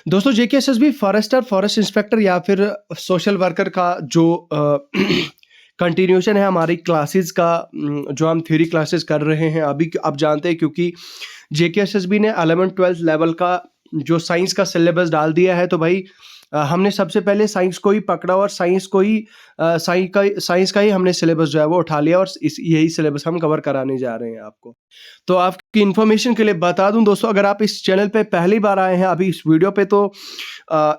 दोस्तों JKSSB forester, forest inspector या फिर सोशल वर्कर का जो कंटिन्यूशन है हमारी क्लासेस का, जो हम थ्योरी क्लासेस कर रहे हैं अभी, आप जानते हैं क्योंकि जेकेएसएसबी ने 11th-12th लेवल का जो साइंस का सिलेबस डाल दिया है, तो भाई हमने सबसे पहले साइंस को ही पकड़ा और साइंस को ही साइंस का ही हमने सिलेबस जो है वो उठा लिया और यही सिलेबस हम कवर कराने जा रहे हैं आपको। तो आपकी इन्फॉर्मेशन के लिए बता दूं दोस्तों, अगर आप इस चैनल पे पहली बार आए हैं अभी इस वीडियो पे, तो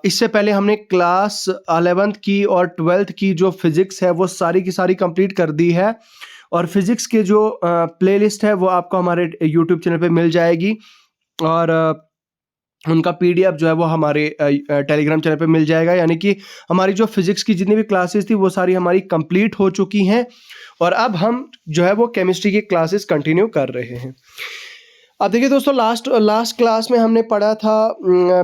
इससे पहले हमने क्लास 11th की और 12th की जो फिजिक्स है वो सारी की सारी कंप्लीट कर दी है, और फिजिक्स के जो प्लेलिस्ट है वो आपको हमारे यूट्यूब चैनल पे मिल जाएगी, और उनका पीडीएफ जो है वो हमारे टेलीग्राम चैनल पे मिल जाएगा। यानी कि हमारी जो फिजिक्स की जितनी भी क्लासेस थी वो सारी हमारी कंप्लीट हो चुकी हैं, और अब हम जो है वो केमिस्ट्री की क्लासेस कंटिन्यू कर रहे हैं। अब देखिए दोस्तों, लास्ट क्लास में हमने पढ़ा था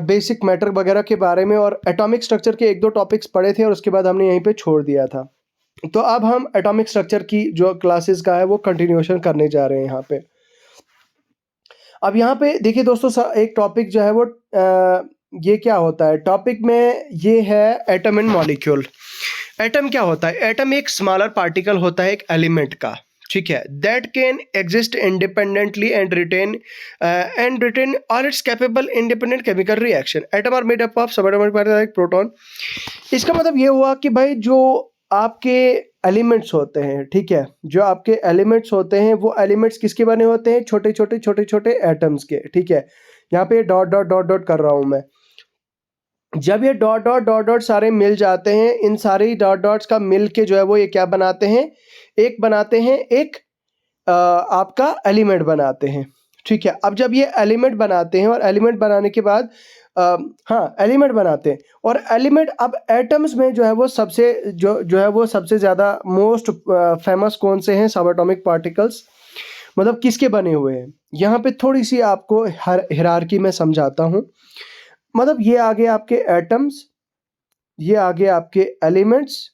बेसिक मैटर वगैरह के बारे में, और एटॉमिक स्ट्रक्चर के 1-2 टॉपिक्स पढ़े थे और उसके बाद हमने यहीं पे छोड़ दिया था। तो अब हम एटॉमिक स्ट्रक्चर की जो क्लासेस का है वो कंटिन्यूएशन करने जा रहे हैं यहाँ पे। अब यहाँ पे देखिए दोस्तों, एक टॉपिक जो है वो ये क्या होता है, टॉपिक में ये है एटम एंड मॉलिक्यूल। एटम क्या होता है? एटम एक स्मॉलर पार्टिकल होता है एक एलिमेंट का, ठीक है, that can exist independently and retain और it's capable independent chemical reaction. Atom are made up of subatomic particle like proton. इसका मतलब ये हुआ कि भाई जो आपके एलिमेंट्स होते हैं, ठीक है, जो आपके एलिमेंट्स होते हैं वो एलिमेंट्स किसके बने होते हैं? छोटे छोटे एटम्स के, ठीक है। यहाँ पे डॉट डॉट डॉट डॉट कर रहा हूं मैं। जब ये डॉट डॉट डॉट डॉट सारे मिल जाते हैं, इन सारे डॉट डॉट्स का मिल के जो है वो ये क्या बनाते हैं? एक आपका एलिमेंट बनाते हैं, ठीक है। अब जब ये एलिमेंट बनाते हैं और एलिमेंट बनाने के बाद एलिमेंट बनाते हैं, और एलिमेंट अब एटम्स में जो है वो सबसे ज़्यादा मोस्ट फेमस कौन से हैं? Subatomic particles. मतलब किसके बने हुए हैं? यहाँ पे थोड़ी सी आपको हायरार्की में समझाता हूँ। मतलब ये आगे आपके एटम्स, ये आगे आपके एलिमेंट्स,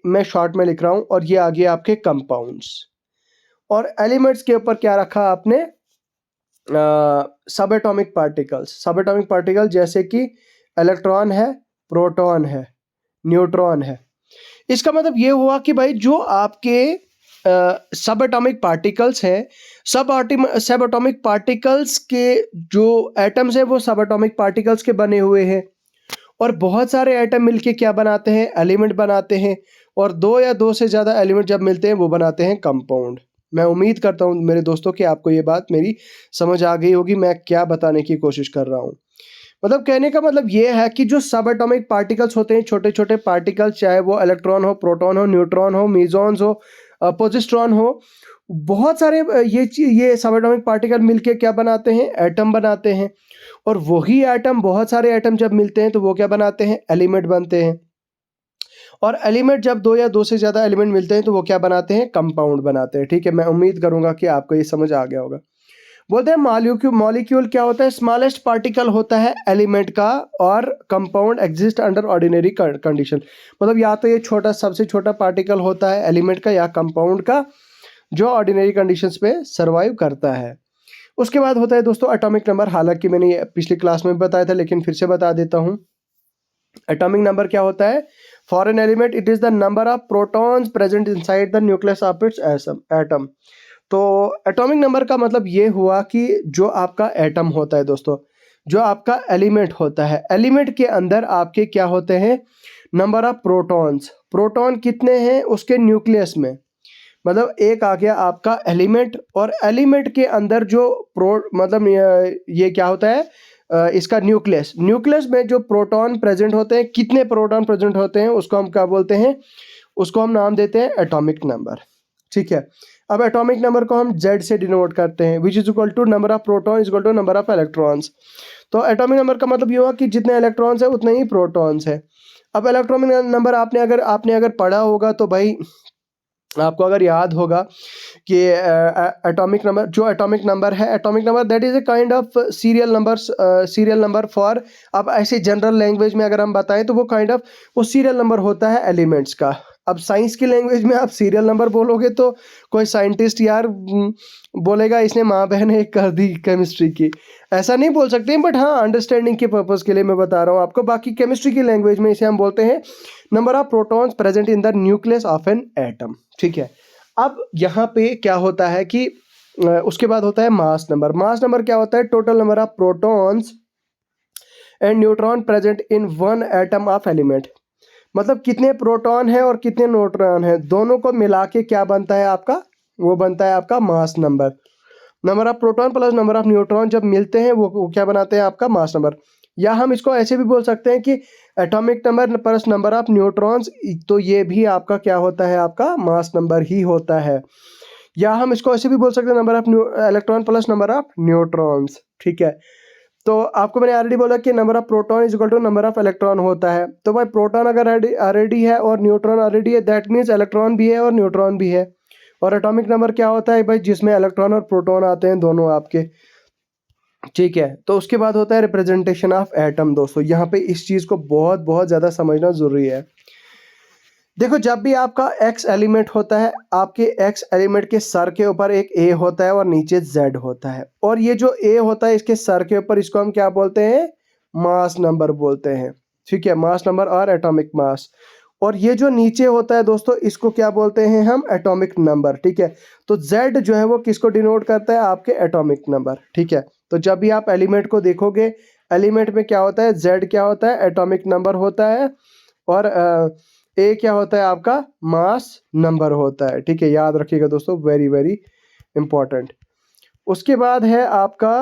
मैं शॉर्ट में लिख रहा हूँ, और ये आगे आपके कंपाउंड्स, और एलिमेंट्स के ऊपर क्या रखा आपने? सबएटॉमिक पार्टिकल जैसे कि इलेक्ट्रॉन है, प्रोटॉन है, न्यूट्रॉन है। इसका मतलब ये हुआ कि भाई जो आपके सबएटॉमिक पार्टिकल्स हैं, सबएटॉमिक पार्टिकल्स के जो एटम्स हैं वो सबएटॉमिक पार्टिकल्स के बने हुए हैं, और बहुत सारे एटम मिलके क्या बनाते हैं? एलिमेंट बनाते हैं, और 2 या 2 से ज़्यादा एलिमेंट जब मिलते हैं वो बनाते हैं कंपाउंड। मैं उम्मीद करता हूँ मेरे दोस्तों कि आपको ये बात मेरी समझ आ गई होगी, मैं क्या बताने की कोशिश कर रहा हूँ। मतलब कहने का मतलब ये है कि जो सब एटॉमिक पार्टिकल्स होते हैं, छोटे छोटे पार्टिकल्स, चाहे वो इलेक्ट्रॉन हो, प्रोटॉन हो, न्यूट्रॉन हो, मीजॉन्स हो, पोजिट्रॉन हो, बहुत सारे ये सब एटॉमिक पार्टिकल मिलके क्या बनाते हैं? एटम बनाते हैं, और वही एटम, बहुत सारे एटम जब मिलते हैं तो वो क्या बनाते हैं? एलिमेंट बनते हैं, और एलिमेंट जब 2 या 2 से ज़्यादा एलिमेंट मिलते हैं तो वो क्या बनाते हैं? कंपाउंड बनाते हैं, ठीक है। मैं उम्मीद करूंगा कि आपको ये समझ आ गया होगा। बोलते हैं मॉलिक्यूल क्या होता है? स्मॉलेस्ट पार्टिकल होता है एलिमेंट का, और compound exist under ordinary condition. मतलब या तो ये सबसे छोटा पार्टिकल होता है एलिमेंट का या कंपाउंड का, जो ऑर्डिनरी कंडीशंस पे सर्वाइव करता है। उसके बाद होता है दोस्तों एटॉमिक नंबर। हालांकि मैंने ये पिछली क्लास में बताया था, लेकिन फिर से बता देता हूँ। एटॉमिक नंबर क्या होता है? For an element it is the number of protons present inside the nucleus of its atom. तो एटॉमिक नंबर का मतलब ये हुआ कि जो आपका एटम होता है दोस्तों, जो आपका एलिमेंट होता है, एलिमेंट के अंदर आपके क्या होते हैं? Number of protons. प्रोटॉन कितने हैं उसके न्यूक्लियस में? मतलब एक आ गया आपका एलिमेंट, और एलिमेंट के अंदर जो मतलब ये क्या होता है? इसका न्यूक्लियस में जो प्रोटॉन प्रेजेंट होते हैं, कितने प्रोटॉन प्रेजेंट होते हैं उसको हम क्या बोलते हैं? उसको हम नाम देते हैं एटॉमिक नंबर, ठीक है। अब एटॉमिक नंबर को हम Z से डिनोट करते हैं, which is equal to number of proton is equal to number of electrons. तो एटॉमिक नंबर का मतलब ये हुआ कि जितने इलेक्ट्रॉन्स है उतने ही प्रोटॉन्स है। अब इलेक्ट्रॉनिक नंबर आपने अगर पढ़ा होगा तो भाई आपको अगर याद होगा कि atomic number that is a kind of serial number for, अब ऐसे जनरल लैंग्वेज में अगर हम बताएं तो वो काइंड ऑफ वो सीरियल नंबर होता है एलिमेंट्स का। अब साइंस की लैंग्वेज में आप सीरियल नंबर बोलोगे तो कोई साइंटिस्ट यार बोलेगा इसने माँ बहन एक कर दी केमिस्ट्री की, ऐसा नहीं बोल सकते, बट हाँ अंडरस्टैंडिंग के पर्पज़ के लिए मैं बता रहा हूँ आपको। बाकी केमिस्ट्री की लैंग्वेज में इसे हम बोलते हैं number of protons present in the nucleus of an atom, ठीक है। अब यहाँ पे क्या होता है कि उसके बाद होता है मास नंबर। मास नंबर क्या होता है? Total number of protons and neutron present in one atom of element, मतलब कितने प्रोटॉन है और कितने न्यूट्रॉन है, दोनों को मिला के क्या बनता है आपका? वो बनता है आपका mass number. Number of proton plus number of neutron जब मिलते हैं वो क्या बनाते हैं? आपका मास नंबर। या हम इसको ऐसे भी बोल सकते हैं कि atomic number plus number of neutrons, तो ये भी आपका क्या होता है? आपका मास नंबर ही होता है। या हम इसको ऐसे भी बोल सकते हैं number of electron plus number of neutrons, ठीक है। तो आपको मैंने ऑलरेडी बोला कि number of proton is equal to number of electron होता है। तो भाई प्रोटॉन अगर ऑलरेडी है और न्यूट्रॉन ऑलरेडी है, दैट मीन्स इलेक्ट्रॉन भी है और न्यूट्रॉन भी है। और एटॉमिक नंबर क्या होता है भाई? जिसमें इलेक्ट्रॉन और प्रोटॉन आते हैं दोनों आपके, ठीक है। तो उसके बाद होता है रिप्रेजेंटेशन ऑफ एटम। दोस्तों यहाँ पे इस चीज़ को बहुत बहुत ज़्यादा समझना ज़रूरी है। देखो जब भी आपका एक्स एलिमेंट होता है, आपके एक्स एलिमेंट के सर के ऊपर एक ए होता है और नीचे जेड होता है, और ये जो ए होता है इसके सर के ऊपर, इसको हम क्या बोलते हैं? मास नंबर बोलते हैं, ठीक है। मास नंबर और एटॉमिक मास। और ये जो नीचे होता है दोस्तों, इसको क्या बोलते हैं हम? एटॉमिक नंबर, ठीक है। तो जेड जो है वो किसको डिनोट करता है? आपके एटॉमिक नंबर, ठीक है। तो जब भी आप एलिमेंट को देखोगे, एलिमेंट में क्या होता है? जेड क्या होता है? एटॉमिक नंबर होता है। और ए क्या होता है? आपका मास नंबर होता है, ठीक है। याद रखिएगा दोस्तों, वेरी वेरी इंपॉर्टेंट। उसके बाद है आपका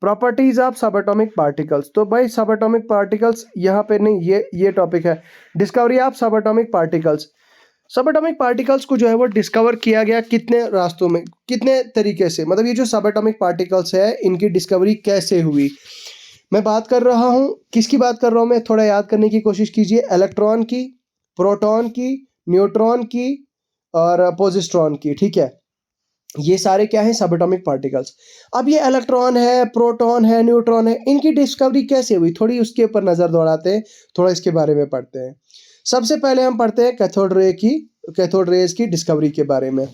प्रॉपर्टीज ऑफ सब एटॉमिक पार्टिकल्स। तो भाई सब एटॉमिक पार्टिकल्स यहाँ पे नहीं, ये टॉपिक है डिस्कवरी ऑफ सब एटॉमिक पार्टिकल्स। सब एटॉमिक पार्टिकल्स को जो है वो डिस्कवर किया गया कितने रास्तों में, कितने तरीके से, मतलब ये जो सब एटॉमिक पार्टिकल्स है इनकी डिस्कवरी कैसे हुई। मैं बात कर रहा हूँ, किसकी बात कर रहा हूँ मैं? थोड़ा याद करने की कोशिश कीजिए। इलेक्ट्रॉन की, प्रोटॉन की, न्यूट्रॉन की और पॉजिट्रॉन की, ठीक है। ये सारे क्या हैं? सब एटॉमिक पार्टिकल्स। अब ये इलेक्ट्रॉन है, प्रोटॉन है, न्यूट्रॉन है, इनकी डिस्कवरी कैसे हुई, थोड़ी उसके ऊपर नज़र दौड़ाते हैं, थोड़ा इसके बारे में पढ़ते हैं। सबसे पहले हम पढ़ते हैं कैथोड रेज की डिस्कवरी के बारे में।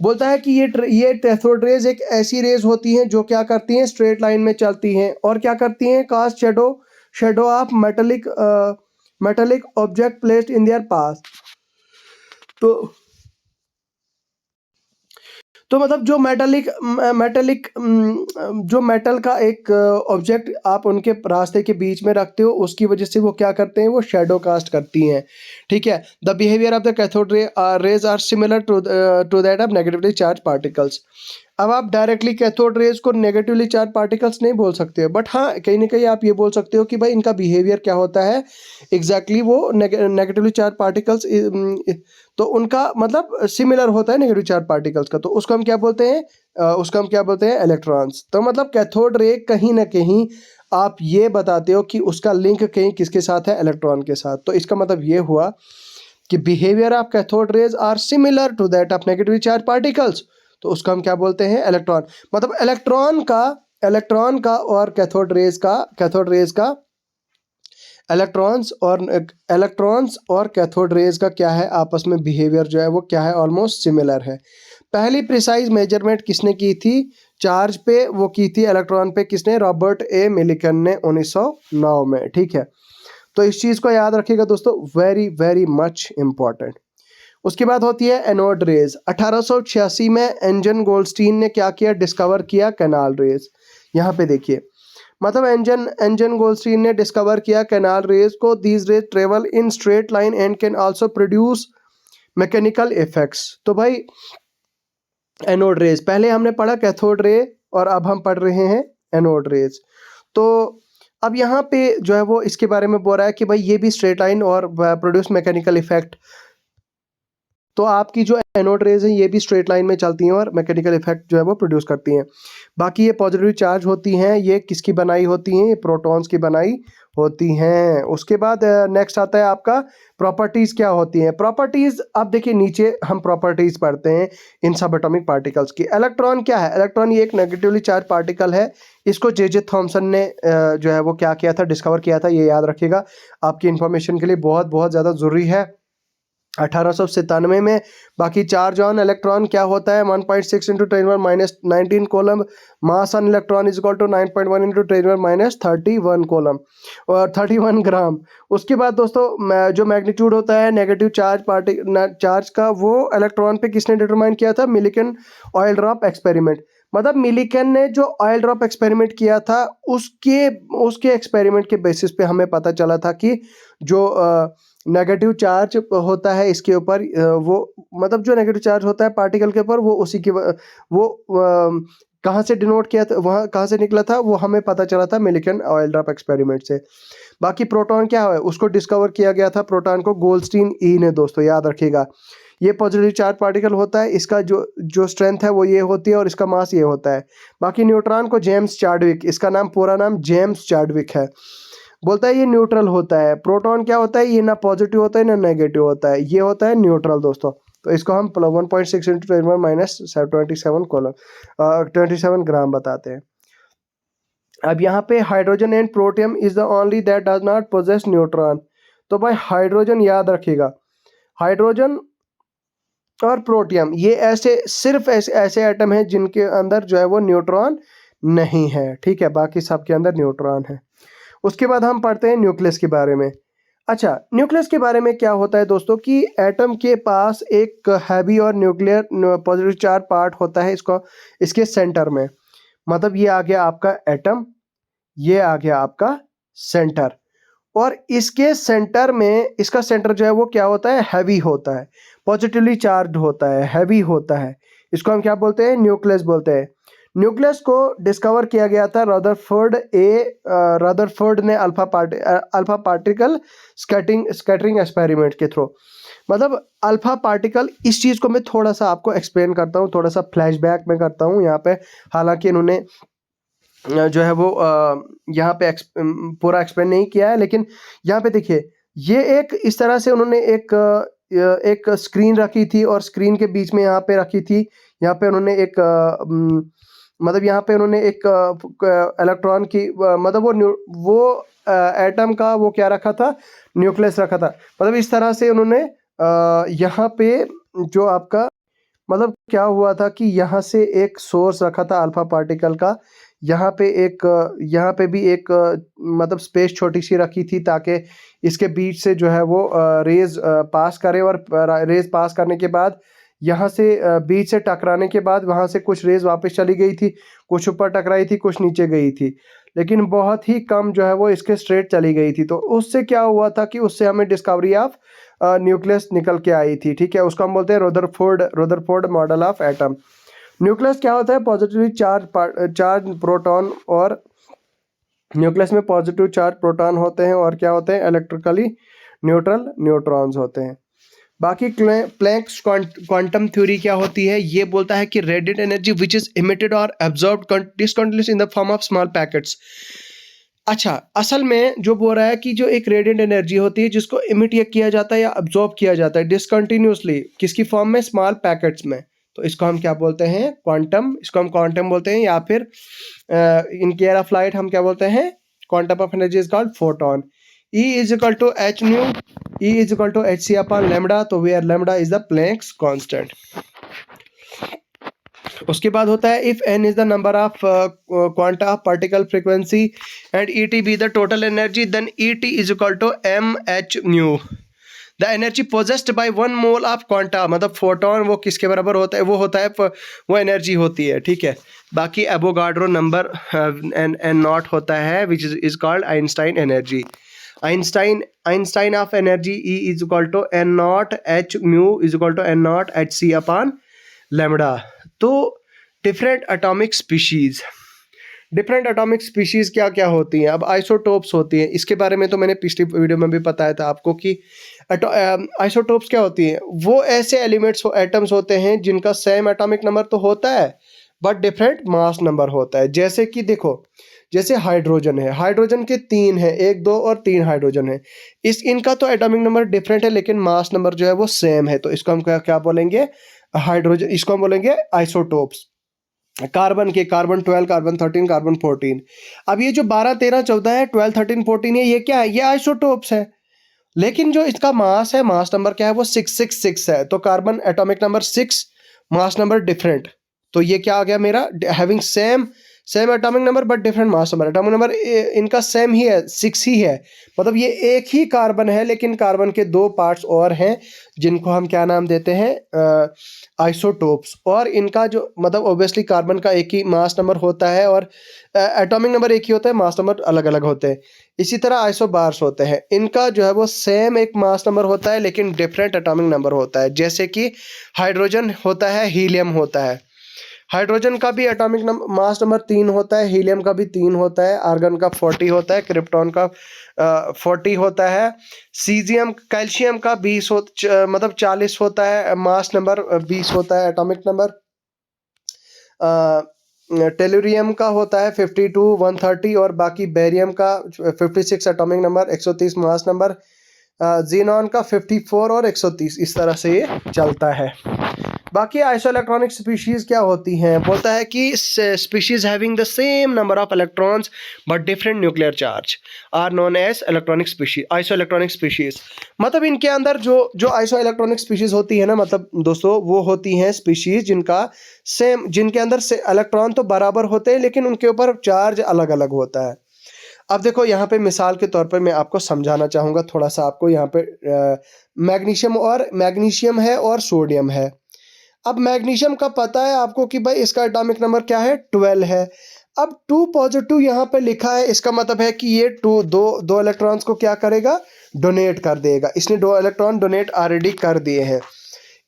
बोलता है कि ये कैथोड रेज एक ऐसी रेज होती हैं जो क्या करती हैं? स्ट्रेट लाइन में चलती हैं और क्या करती हैं? Cast shadow of metallic object placed in their path. तो मतलब जो मेटेलिक जो मेटल का एक ऑब्जेक्ट आप उनके रास्ते के बीच में रखते हो, उसकी वजह से वो क्या करते हैं? वो शेडो कास्ट करती हैं, ठीक है। The behaviour of the cathode rays are similar to that of negatively charge particles. अब आप डायरेक्टली कैथोड रेज को नेगेटिवली चार्ज पार्टिकल्स नहीं बोल सकते हो, बट हाँ कहीं ना कहीं आप ये बोल सकते हो कि भाई इनका बिहेवियर क्या होता है एग्जैक्टली वो नेगेटिवली चार्ज पार्टिकल्स, तो उनका मतलब सिमिलर होता है नेगेटिव चार्ज पार्टिकल्स का, तो उसको हम क्या बोलते हैं? उसको हम क्या बोलते हैं? इलेक्ट्रॉन्स। तो मतलब कैथोड रे कहीं ना कहीं आप ये बताते हो कि उसका लिंक कहीं किसके साथ है? इलेक्ट्रॉन के साथ। तो इसका मतलब ये हुआ कि behaviour of cathode rays are similar to that of negative charge particles, तो उसको हम क्या बोलते हैं? इलेक्ट्रॉन। मतलब इलेक्ट्रॉन का और कैथोड रेज का इलेक्ट्रॉन्स और कैथोड रेज का क्या है आपस में बिहेवियर जो है वो क्या है? ऑलमोस्ट सिमिलर है। पहली प्रिसाइज मेजरमेंट किसने की थी चार्ज पे? वो की थी इलेक्ट्रॉन पे, किसने? रॉबर्ट ए मिलिकन ने 1909 में, ठीक है। तो इस चीज़ को याद रखिएगा दोस्तों, वेरी वेरी मच इम्पॉर्टेंट। उसके बाद होती है एनोड रेज। 1886 में एंजन गोल्डस्टीन ने क्या किया? डिस्कवर किया कैनाल रेज। यहाँ पे देखिए, मतलब एंजन गोल्डस्टीन ने डिस्कवर किया कैनाल रेज को। These raise travel in straight line and can also produce mechanical effects. तो भाई एनोड रेज, पहले हमने पढ़ा कैथोड रे और अब हम पढ़ रहे हैं एनोड रेज। तो अब यहाँ पे जो है वो इसके बारे में बोल रहा है कि भाई ये भी स्ट्रेट लाइन और प्रोड्यूस मैकेनिकल इफेक्ट। तो आपकी जो एनोड रेज है ये भी स्ट्रेट लाइन में चलती हैं और मैकेनिकल इफेक्ट जो है वो प्रोड्यूस करती हैं। बाकी ये पॉजिटिव चार्ज होती हैं, ये किसकी बनाई होती हैं? ये प्रोटॉन्स की बनाई होती हैं। उसके बाद नेक्स्ट आता है आपका प्रॉपर्टीज़ क्या होती हैं। प्रॉपर्टीज़ आप देखिए नीचे हम प्रॉपर्टीज़ पढ़ते हैं इन सब एटॉमिक पार्टिकल्स की। इलेक्ट्रॉन क्या है? इलेक्ट्रॉन ये एक नेगेटिवली चार्ज पार्टिकल है। इसको जे थॉमसन ने जो है वो क्या किया था? डिस्कवर किया था। ये याद रखिएगा, आपकी इंफॉर्मेशन के लिए बहुत बहुत ज़्यादा ज़रूरी है। 1897 में। बाकी चार्ज ऑन इलेक्ट्रॉन क्या होता है? 1.6 into 10⁻⁻19 coulomb. Mass on electron is equal to 9.1 into 10⁻31 coulomb और 31 ग्राम। उसके बाद दोस्तों जो मैग्नीट्यूड होता है नेगेटिव चार्ज का, वो इलेक्ट्रॉन पे किसने डिटरमाइन किया था? Millikan oil drop experiment. मतलब मिलिकन ने जो ऑयल ड्रॉप एक्सपेरिमेंट किया था उसके एक्सपेरिमेंट के बेसिस पे हमें पता चला था कि जो नेगेटिव चार्ज होता है इसके ऊपर वो मतलब जो नेगेटिव चार्ज होता है पार्टिकल के ऊपर वो उसी की वो कहाँ से डिनोट किया था, वहाँ कहाँ से निकला था, वो हमें पता चला था मिलिकन ऑयल ड्रॉप एक्सपेरिमेंट से। बाकी प्रोटॉन क्या है? उसको डिस्कवर किया गया था प्रोटॉन को गोल्डस्टीन ई ने। दोस्तों याद रखिएगा, ये पॉजिटिव चार्ज पार्टिकल होता है, इसका जो स्ट्रेंथ है वो ये होती है और इसका मास ये होता है। बाकी न्यूट्रॉन को जेम्स चाडविक, इसका नाम पूरा नाम जेम्स चाडविक है, बोलता है ये न्यूट्रल होता है। प्रोटॉन क्या होता है? ये ना पॉजिटिव होता है ना नेगेटिव होता है, ये होता है न्यूट्रल दोस्तों। तो इसको हम 1.6 इंटू 10⁻⁻27 कोलम 27 ग्राम बताते हैं। अब यहाँ पे hydrogen and protium is the only that does not possess neutron. तो भाई हाइड्रोजन याद रखिएगा, हाइड्रोजन और प्रोटियम ये सिर्फ ऐसे एटम हैं जिनके अंदर जो है वो न्यूट्रॉन नहीं है, ठीक है, बाकी सबके अंदर न्यूट्रॉन है। उसके बाद हम पढ़ते हैं न्यूक्लियस के बारे में। अच्छा, न्यूक्लियस के बारे में क्या होता है दोस्तों कि एटम के पास एक हैवी और न्यूक्लियर पॉजिटिव चार्ज पार्ट होता है इसके सेंटर में। मतलब ये आ गया आपका एटम, ये आ गया आपका सेंटर, और इसके सेंटर में इसका सेंटर जो है वो क्या होता है? हैवी होता है, पॉजिटिवली चार्ज होता है, हैवी होता है। इसको हम क्या बोलते हैं? न्यूक्लियस बोलते हैं। न्यूक्लियस को डिस्कवर किया गया था रदरफोर्ड ने अल्फा पार्टिकल स्कैटरिंग एक्सपेरिमेंट के थ्रू। मतलब अल्फा पार्टिकल, इस चीज़ को मैं थोड़ा सा आपको एक्सप्लेन करता हूँ, थोड़ा सा फ्लैशबैक में करता हूँ यहाँ पे। हालांकि इन्होंने जो है वो यहाँ पे पूरा एक्सप्लेन नहीं किया है, लेकिन यहाँ पे देखिए, ये एक इस तरह से उन्होंने एक स्क्रीन रखी थी और स्क्रीन के बीच में यहाँ पे रखी थी। यहाँ पे उन्होंने मतलब यहाँ पे उन्होंने एक इलेक्ट्रॉन की मतलब वो एटम का वो क्या रखा था? न्यूक्लियस रखा था। मतलब इस तरह से उन्होंने यहाँ पे जो आपका मतलब क्या हुआ था कि यहाँ से एक सोर्स रखा था अल्फा पार्टिकल का, यहाँ पे भी एक मतलब स्पेस छोटी सी रखी थी ताकि इसके बीच से जो है वो रेज पास करे, और रेज पास करने के बाद यहाँ से बीच से टकराने के बाद वहाँ से कुछ रेज वापस चली गई थी, कुछ ऊपर टकराई थी, कुछ नीचे गई थी, लेकिन बहुत ही कम जो है वो इसके स्ट्रेट चली गई थी। तो उससे क्या हुआ था कि उससे हमें डिस्कवरी ऑफ न्यूक्लियस निकल के आई थी, ठीक है। उसको हम बोलते हैं Rutherford model of atom. Nucleus क्या होता है? पॉजिटिवली चार्ज प्रोटॉन, और न्यूक्लियस में पॉजिटिव चार्ज प्रोटॉन होते हैं और क्या होते हैं? इलेक्ट्रिकली न्यूट्रल न्यूट्रॉन्स होते हैं। बाकी प्लैंक्स क्वांटम थ्योरी क्या होती है? ये बोलता है कि radiant energy which is emitted और absorbed discontinuous in the form of small packets. अच्छा, असल में जो बोल रहा है कि जो एक रेडिएंट एनर्जी होती है जिसको इमिट किया जाता है या अब्जॉर्ब किया जाता है डिसकंटिन्यूअसली, किसकी फॉर्म में? स्मॉल पैकेट्स में। तो इसको हम क्या बोलते हैं? क्वांटम। इसको हम क्वांटम बोलते हैं, या फिर इन केयर ऑफ लाइट हम क्या बोलते हैं? Quantum of energy is called photon. E is equal to h nu, E is equal to hc upon lambda, तो where lambda is the Planck's constant। उसके बाद होता है if n is the number of quanta of particle frequency and ET be the total energy, then ET is equal to mh nu। The energy possessed by 1 mole of quanta, मतलब photon वो किसके बराबर होता है? वो होता है वो एनर्जी होती है, ठीक है। बाकी एवोगाड्रो नंबर एन नॉट होता है which is called Einstein energy. Einstein of energy E is equal to n naught h mu is equal to n naught h c upon lambda. तो डिफरेंट एटॉमिक स्पीशीज़ क्या क्या होती हैं? अब isotopes होती हैं, इसके बारे में तो मैंने पिछली वीडियो में भी बताया था आपको कि आइसोटोप्स क्या होती हैं? वो ऐसे एलिमेंट्स एटम्स होते हैं जिनका सेम एटॉमिक नंबर तो होता है बट डिफरेंट मास नंबर होता है। जैसे कि देखो, जैसे हाइड्रोजन है, हाइड्रोजन के 3 है, 1 2 और 3 हाइड्रोजन है। इनका तो एटॉमिक नंबर डिफरेंट है लेकिन मास नंबर जो है वो सेम है, तो इसको हम क्या क्या बोलेंगे? हाइड्रोजन, इसको हम बोलेंगे आइसोटोप्स। कार्बन के, कार्बन 12, कार्बन 13, कार्बन 14। अब ये जो 12 13 14 है, 12 13 14 है, ये क्या है? ये आइसोटोप्स है। लेकिन जो इसका मास है, मास नंबर क्या है? वो 666 है। तो carbon atomic number 6, mass number different. तो ये क्या आ गया मेरा? Having same same atomic number but different mass number. Atomic number इनका सेम ही है, 6 ही है। मतलब ये एक ही कार्बन है लेकिन कार्बन के 2 पार्ट्स और हैं जिनको हम क्या नाम देते हैं? आइसोटोप्स। और इनका जो मतलब ऑब्वियसली कार्बन का एक ही मास नंबर होता है और एटॉमिक नंबर एक ही होता है, मास नंबर अलग अलग होते हैं। इसी तरह आइसोबार्स होते हैं, इनका जो है वो सेम एक मास नंबर होता है लेकिन डिफरेंट एटॉमिक नंबर होता है। जैसे कि हाइड्रोजन होता है, हीलियम होता है। हाइड्रोजन का भी एटॉमिक मास नंबर 3 होता है, हीलियम का भी 3 होता है, आर्गन का 40 होता है, क्रिप्टॉन का 40 होता है, सीजियम कैल्शियम का 20 मतलब 40 होता है, मास नंबर 20 होता है एटॉमिक नंबर। टेलुरियम का होता है 52 130 और बाकी बेरियम का 56 atomic number, 130 mass number. Xenon का 54 और 130, इस तरह से ये चलता है। बाकी आइसोइलेक्ट्रॉनिक स्पीशीज क्या होती हैं? बोलता है कि species having the same number of electrons but different nuclear charge are known as electronic species, isoelectronic species. मतलब इनके अंदर जो जो आइसोइलेक्ट्रॉनिक स्पीशीज होती है ना, मतलब दोस्तों, वो होती हैं स्पीशीज जिनका सेम, जिनके अंदर से इलेक्ट्रॉन तो बराबर होते हैं लेकिन उनके ऊपर चार्ज अलग अलग होता है। अब देखो यहाँ पे मिसाल के तौर पर मैं आपको समझाना चाहूँगा थोड़ा सा आपको। यहाँ पे मैग्नीशियम है और सोडियम है। अब मैग्नीशियम का पता है आपको कि भाई इसका एटॉमिक नंबर क्या है? 12 है। अब 2 पॉजिटिव यहाँ पे लिखा है, इसका मतलब है कि ये दो इलेक्ट्रॉन्स को क्या करेगा? डोनेट कर देगा। इसने 2 इलेक्ट्रॉन डोनेट ऑलरेडी कर दिए हैं।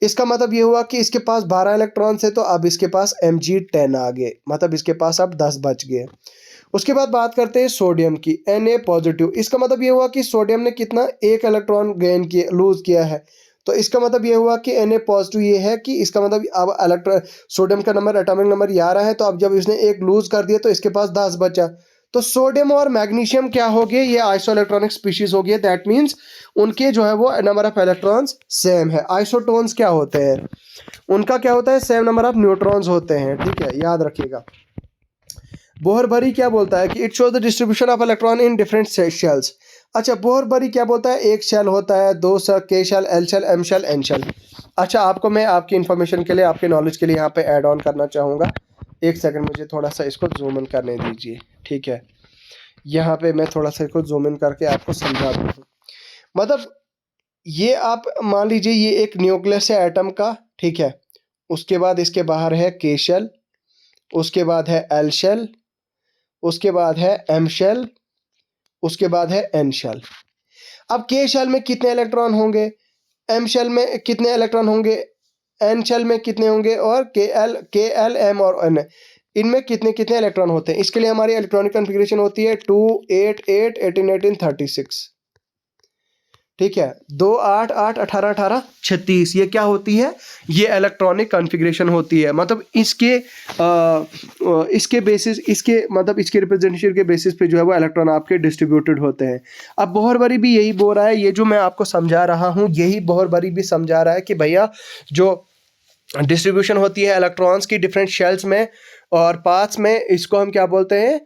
इसका मतलब ये हुआ कि इसके पास 12 इलेक्ट्रॉन्स है तो अब इसके पास Mg10 आ गए, मतलब इसके पास अब 10 बच गए। उसके बाद बात करते हैं सोडियम की, Na पॉजिटिव। इसका मतलब ये हुआ कि सोडियम ने कितना? 1 इलेक्ट्रॉन गेन किया, लूज किया है। तो इसका मतलब ये हुआ कि Na पॉजिटिव ये है कि इसका मतलब अब सोडियम का नंबर, एटॉमिक नंबर 11 है, तो अब जब इसने 1 लूज कर दिया तो इसके पास 10 बचा। तो सोडियम और मैग्नीशियम क्या हो गए? ये आइसोइलेक्ट्रॉनिक स्पीशीज हो गए। दैट मीन्स उनके जो है वो नंबर ऑफ इलेक्ट्रॉन्स सेम है। आइसोटोन्स क्या होते हैं? उनका क्या होता है? सेम नंबर ऑफ न्यूट्रॉन्स होते हैं। ठीक है, याद रखिएगा। बोहरबरी क्या बोलता है कि it shows the distribution of electron in different shells. अच्छा, बोहरबरी क्या बोलता है? एक शेल होता है, 2 shell, K shell, L shell, M shell, N shell. अच्छा, आपको मैं आपकी इन्फॉर्मेशन के लिए, आपके नॉलेज के लिए यहाँ पे ऐड ऑन करना चाहूँगा। एक सेकंड, मुझे थोड़ा सा इसको जूम इन करने दीजिए। ठीक है, यहाँ पे मैं थोड़ा सा इसको जूम इन करके आपको समझा दूँ। मतलब ये आप मान लीजिए ये एक न्यूक्लियस है एटम का। ठीक है, उसके बाद इसके बाहर है के शेल, उसके बाद है एल शेल, उसके बाद है एम शेल, उसके बाद है एन शेल। अब के शेल में कितने इलेक्ट्रॉन होंगे? एम शेल में कितने इलेक्ट्रॉन होंगे? एन शेल में कितने होंगे? और के एल एम और एन, इनमें कितने कितने इलेक्ट्रॉन होते हैं? इसके लिए हमारी इलेक्ट्रॉनिक कॉन्फ़िगरेशन होती है 2 8 8 18 18 36। ठीक है, 2 8 8 18 18 36, ये क्या होती है? ये इलेक्ट्रॉनिक कॉन्फ़िगरेशन होती है। मतलब इसके बेसिस, इसके मतलब इसके रिप्रेजेंटेशन के बेसिस पे जो है वो इलेक्ट्रॉन आपके डिस्ट्रीब्यूटेड होते हैं। अब बोहरबरी भी यही बोल रहा है, ये जो मैं आपको समझा रहा हूँ यही बोहरबरी भी समझा रहा है कि भैया जो डिस्ट्रीब्यूशन होती है इलेक्ट्रॉन्स की डिफरेंट शेल्स में और पाथ्स में, इसको हम क्या बोलते हैं?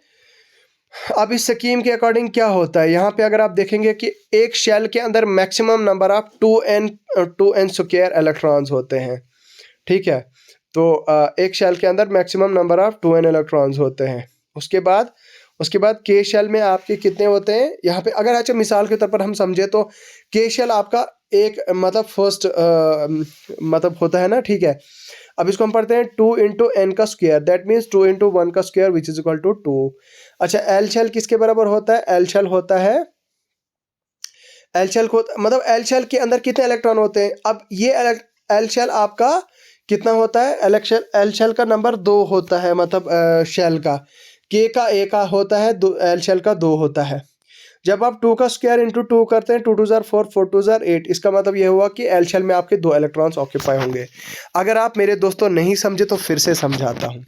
अब इस स्कीम के अकॉर्डिंग क्या होता है, यहाँ पे अगर आप देखेंगे कि एक शेल के अंदर maximum number of 2n square electrons होते हैं। ठीक है, तो एक शेल के अंदर maximum number of 2n electrons होते हैं। उसके बाद के शेल में आपके कितने होते हैं यहाँ पे? अगर अच्छा मिसाल के तौर पर हम समझे तो के शेल आपका एक मतलब फर्स्ट मतलब होता है ना। ठीक है, अब इसको हम पढ़ते हैं 2 इंटू एन का स्क्वायर, दैट मीन्स 2 इंटू 1 का square which is equal to 2। अच्छा, एल शेल किसके बराबर होता है? एल शेल होता है, एल शेल को मतलब एल शेल के अंदर कितने इलेक्ट्रॉन होते हैं? अब ये एल शेल आपका कितना होता है? एल शेल का नंबर 2 होता है, मतलब शेल का के का ए का होता है, एल शेल का 2 होता है। जब आप 2 का स्क्वायर इंटू 2 करते हैं, 2 2 ज़ार 4, 4 2 ज़ार 8, इसका मतलब ये हुआ कि एल शेल में आपके 2 इलेक्ट्रॉन्स ऑक्यूपाई होंगे। अगर आप मेरे दोस्तों नहीं समझे तो फिर से समझाता हूँ।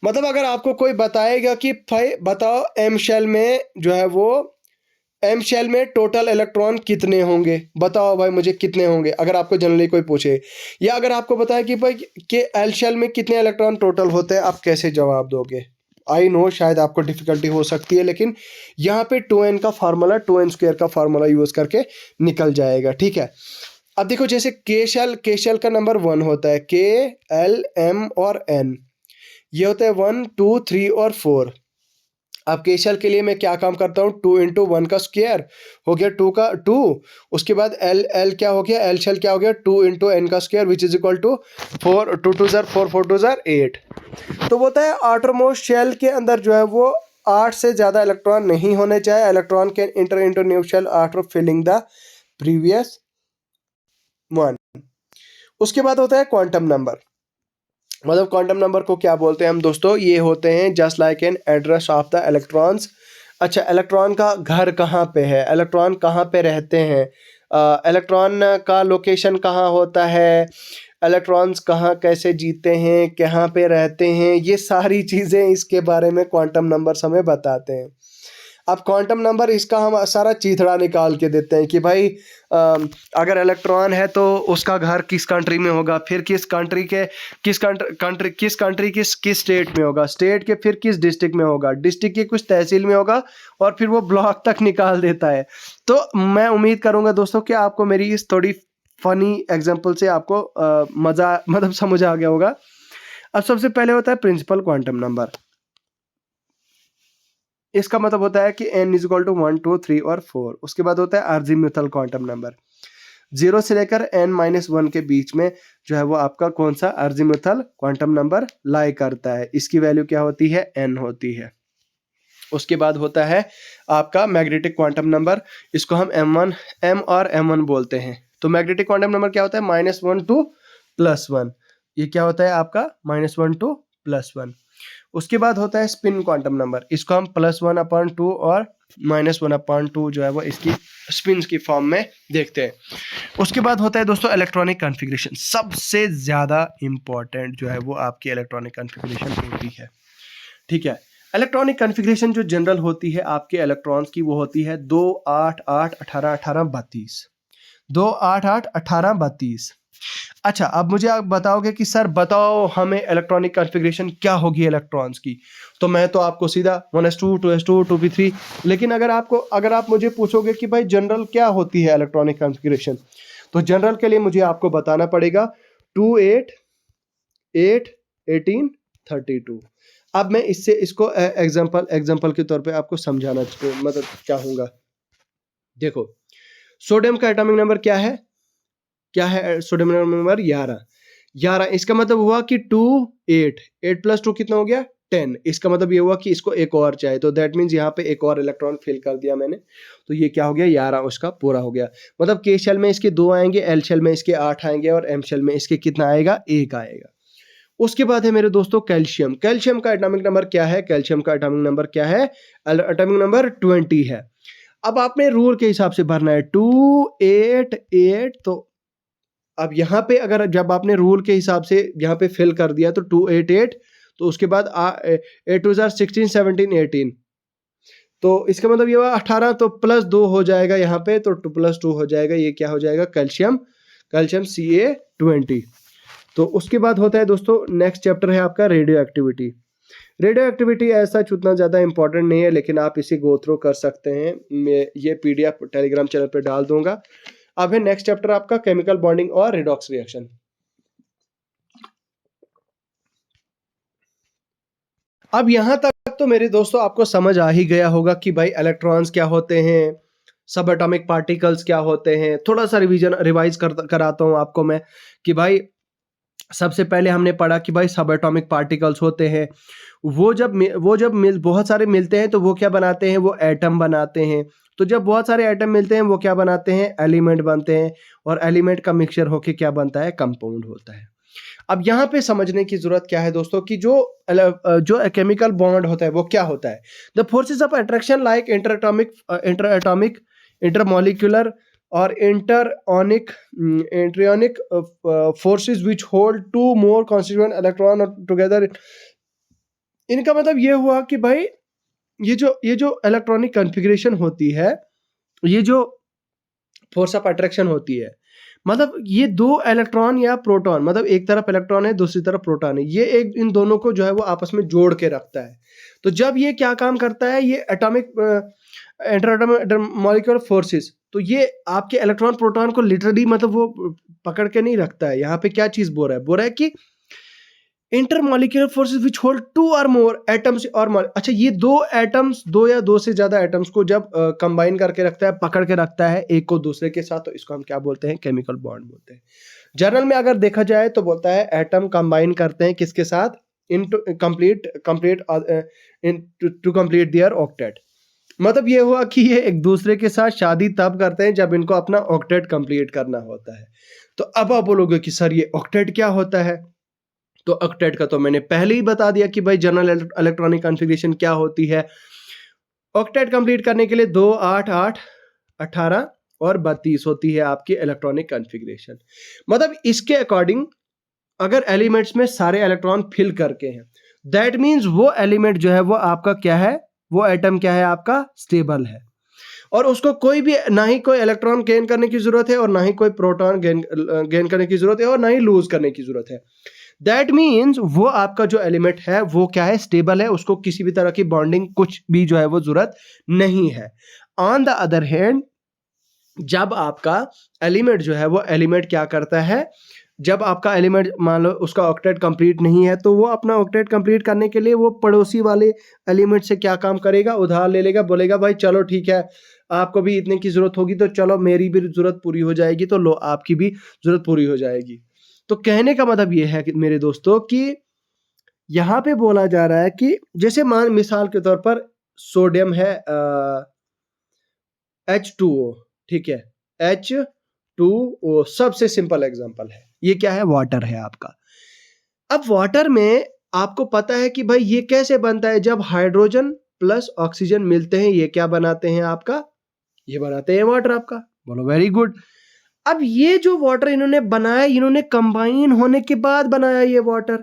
मतलब अगर आपको कोई बताएगा कि भाई बताओ एम शेल में जो है वो एम शेल में टोटल इलेक्ट्रॉन कितने होंगे, बताओ भाई मुझे कितने होंगे, अगर आपको जनरली कोई पूछे, या अगर आपको बताए कि भाई कि एल शेल में कितने इलेक्ट्रॉन टोटल होते हैं, आप कैसे जवाब दोगे? आई नो शायद आपको डिफिकल्टी हो सकती है, लेकिन यहाँ पे 2n का फार्मूला 2n स्क्वायर का फार्मूला यूज़ करके निकल जाएगा, ठीक है। अब देखो जैसे के शेल का नंबर 1 होता है, के एल एम और एन, ये होता है 1 2 3 और 4। अब के शेल के लिए मैं क्या काम करता हूँ, 2 इंटू 1 का स्क्वायर हो गया 2 का 2, उसके बाद एल क्या हो गया, एल शेल क्या हो गया 2 इंटू एन का square which is equal to 4, 2 2 ज़ार 4, 4 2 ज़ार 8। तो बोलता है आउटरमोस्ट शेल के अंदर जो है वो 8 से ज़्यादा इलेक्ट्रॉन नहीं होने चाहिए। Electron can enter into new shell after filling the previous one. उसके बाद होता है क्वांटम नंबर। मतलब क्वांटम नंबर को क्या बोलते हैं हम दोस्तों, ये होते हैं just like an address of the electrons. अच्छा, इलेक्ट्रॉन का घर कहाँ पे है, इलेक्ट्रॉन कहाँ पे रहते हैं, इलेक्ट्रॉन का लोकेशन कहाँ होता है, इलेक्ट्रॉन्स कहाँ कैसे जीते हैं, कहाँ पे रहते हैं, ये सारी चीज़ें इसके बारे में क्वांटम नंबर हमें बताते हैं। अब क्वांटम नंबर इसका हम सारा चीथड़ा निकाल के देते हैं कि भाई अगर इलेक्ट्रॉन है तो उसका घर किस कंट्री में होगा, फिर किस कंट्री के किस स्टेट में होगा, स्टेट के फिर किस डिस्ट्रिक्ट में होगा, डिस्ट्रिक्ट की कुछ तहसील में होगा, और फिर वो ब्लॉक तक निकाल देता है। तो मैं उम्मीद करूंगा दोस्तों कि आपको मेरी इस थोड़ी फनी एग्जांपल से आपको मज़ा मतलब समझ आ गया होगा। अब सबसे पहले होता है प्रिंसिपल क्वांटम नंबर। इसका मतलब होता है कि n इज इक्वल टू 1 2 3 और 4। उसके बाद होता है अर्जिम्यूथल क्वांटम नंबर, 0 से लेकर n-1 के बीच में जो है वो आपका कौन सा अर्जिम्यूथल क्वांटम नंबर लाई करता है। इसकी वैल्यू क्या होती है, n होती है। उसके बाद होता है आपका मैग्नेटिक क्वांटम नंबर, इसको हम m और m1 बोलते हैं। तो मैग्नेटिक क्वांटम नंबर क्या होता है, -1 to +1। ये क्या होता है आपका -1 to +1। उसके बाद होता है स्पिन क्वांटम नंबर, इसको हम +1/2 और -1/2 जो है वो इसकी स्पिन की फॉर्म में देखते हैं। उसके बाद होता है दोस्तों इलेक्ट्रॉनिक कॉन्फ़िगरेशन। सबसे ज़्यादा इम्पॉर्टेंट जो है वो आपकी इलेक्ट्रॉनिक कॉन्फ़िगरेशन होती है, ठीक है। इलेक्ट्रॉनिक कॉन्फ़िगरेशन जो जनरल होती है आपके इलेक्ट्रॉन्स की, वो होती है 2 8 8 18 18 32, 2 8 8 18 32। अच्छा, अब मुझे आप बताओगे कि सर बताओ हमें इलेक्ट्रॉनिक कॉन्फ़िगरेशन क्या होगी इलेक्ट्रॉन्स की, तो मैं तो आपको सीधा 1s2 2s2 2p3, लेकिन अगर आप मुझे पूछोगे कि भाई जनरल क्या होती है इलेक्ट्रॉनिक कॉन्फ़िगरेशन, तो जनरल के लिए मुझे आपको बताना पड़ेगा 2 8 8 18 32। अब मैं इसको एग्जांपल के तौर पे आपको समझाना मतलब चाहूँगा। देखो, सोडियम का एटॉमिक नंबर क्या है, सोडियम नंबर 11। इसका मतलब हुआ कि 2 8 8 + 2 कितना हो गया 10। इसका मतलब ये हुआ कि इसको एक और चाहिए, तो दैट मीन्स यहाँ पे एक और इलेक्ट्रॉन फिल कर दिया मैंने, तो ये क्या हो गया 11 उसका पूरा हो गया। मतलब के शेल में इसके 2 आएंगे, एल शेल में इसके 8 आएंगे, और एम शेल में इसके कितना आएगा 1 आएगा। उसके बाद है मेरे दोस्तों कैल्शियम। कैल्शियम का एटॉमिक नंबर क्या है, एटॉमिक नंबर 20 है। अब आपने रूल के हिसाब से भरना है 2 8 8। तो अब यहाँ पे अगर जब आपने रूल के हिसाब से यहाँ पे फिल कर दिया तो 2 8 8, तो उसके बाद 8 2 16 17 18, तो इसका मतलब ये हुआ 18, तो +2 हो जाएगा यहाँ पे, तो 2 + 2 हो जाएगा, ये क्या हो जाएगा कैल्शियम Ca20। तो उसके बाद होता है दोस्तों नेक्स्ट चैप्टर है आपका रेडियो एक्टिविटी। रेडियो एक्टिविटी ऐसा उतना ज़्यादा इंपॉर्टेंट नहीं है, लेकिन आप इसे गो थ्रू कर सकते हैं, मैं ये PDF टेलीग्राम चैनल पे डाल दूंगा। अब है नेक्स्ट चैप्टर आपका केमिकल बॉन्डिंग और रिडॉक्स रिएक्शन। अब यहाँ तक तो मेरे दोस्तों आपको समझ आ ही गया होगा कि भाई इलेक्ट्रॉन्स क्या होते हैं, सब एटॉमिक पार्टिकल्स क्या होते हैं। थोड़ा सा रिवाइज कराता हूँ आपको मैं कि भाई सबसे पहले हमने पढ़ा कि भाई सब एटॉमिक पार्टिकल्स होते हैं, वो जब बहुत सारे मिलते हैं तो वो क्या बनाते हैं, वो एटम बनाते हैं। तो जब बहुत सारे एटम मिलते हैं वो क्या बनाते हैं, एलिमेंट बनते हैं, और एलिमेंट का मिक्सचर होके क्या बनता है, कंपाउंड होता है। अब यहाँ पे समझने की जरूरत क्या है दोस्तों कि जो केमिकल बॉन्ड होता है वो क्या होता है। The forces of attraction like interatomic, intermolecular और interionic forces which hold two more constituent electron together. इनका मतलब ये हुआ कि भाई ये जो इलेक्ट्रॉनिक कॉन्फ़िगरेशन होती है, ये जो फोर्स ऑफ अट्रैक्शन होती है, मतलब ये दो इलेक्ट्रॉन या प्रोटॉन, मतलब एक तरफ इलेक्ट्रॉन है दूसरी तरफ प्रोटॉन है, ये एक इन दोनों को जो है वो आपस में जोड़ के रखता है। तो जब ये क्या काम करता है, ये एटॉमिक इंटरमॉलिक्यूलर फोर्सेस, तो ये आपके इलेक्ट्रॉन प्रोटॉन को लिटरली मतलब वो पकड़ के नहीं रखता है। यहाँ पे क्या चीज बोल रहा है कि intermolecular forces which hold two और मोर एटम्स और अच्छा, ये दो एटम्स, दो या दो से ज्यादा एटम्स को जब कंबाइन करके रखता है, पकड़ के रखता है एक को दूसरे के साथ, तो इसको हम क्या बोलते हैं, केमिकल बॉन्ड बोलते हैं। जर्नल में अगर देखा जाए तो बोलता है एटम कंबाइन करते हैं किसके साथ, टू कंप्लीट देयर ऑक्टेट। मतलब ये हुआ कि ये एक दूसरे के साथ शादी तब करते हैं जब इनको अपना ऑक्टेट कंप्लीट करना होता है। तो अब आप बोलोगे कि सर ये ऑक्टेट क्या होता है, तो ऑक्टेट का तो मैंने पहले ही बता दिया कि भाई जनरल इलेक्ट्रॉनिक कॉन्फ़िगरेशन क्या होती है। ऑक्टेट कंप्लीट करने के लिए 2, 8, 8, 18 और 32 होती है आपकी इलेक्ट्रॉनिक कॉन्फ़िगरेशन। मतलब इसके अकॉर्डिंग अगर एलिमेंट्स में सारे इलेक्ट्रॉन फिल करके हैं, दैट मीन्स वो एलिमेंट जो है वो आपका क्या है, वो एटम क्या है आपका, स्टेबल है, और उसको कोई भी ना ही कोई इलेक्ट्रॉन गेन करने की जरूरत है और ना ही कोई प्रोटॉन गेन करने की जरूरत है और ना ही लूज करने की जरूरत है। दैट मीन्स वो आपका जो एलिमेंट है वो क्या है, स्टेबल है, उसको किसी भी तरह की बॉन्डिंग कुछ भी जो है वो जरूरत नहीं है। ऑन द अदर हैंड, जब आपका एलिमेंट जो है वो एलिमेंट क्या करता है, जब आपका एलिमेंट मान लो उसका ऑक्टेट कंप्लीट नहीं है, तो वो अपना ऑक्टेट कंप्लीट करने के लिए वो पड़ोसी वाले एलिमेंट से क्या काम करेगा, उधार ले लेगा, बोलेगा भाई चलो ठीक है, आपको भी इतने की जरूरत होगी तो चलो मेरी भी जरूरत पूरी हो जाएगी, तो लो आपकी भी जरूरत पूरी हो जाएगी। तो कहने का मतलब ये है कि मेरे दोस्तों कि यहाँ पे बोला जा रहा है कि जैसे मान मिसाल के तौर पर सोडियम है H2O, ठीक है, H2O सबसे सिंपल एग्जांपल है। ये क्या है, वाटर है आपका। अब वाटर में आपको पता है कि भाई ये कैसे बनता है, जब हाइड्रोजन प्लस ऑक्सीजन मिलते हैं ये क्या बनाते हैं आपका, ये बनाते हैं वाटर आपका। बोलो वेरी गुड। अब ये जो वाटर इन्होंने बनाया, इन्होंने कंबाइन होने के बाद बनाया ये वाटर,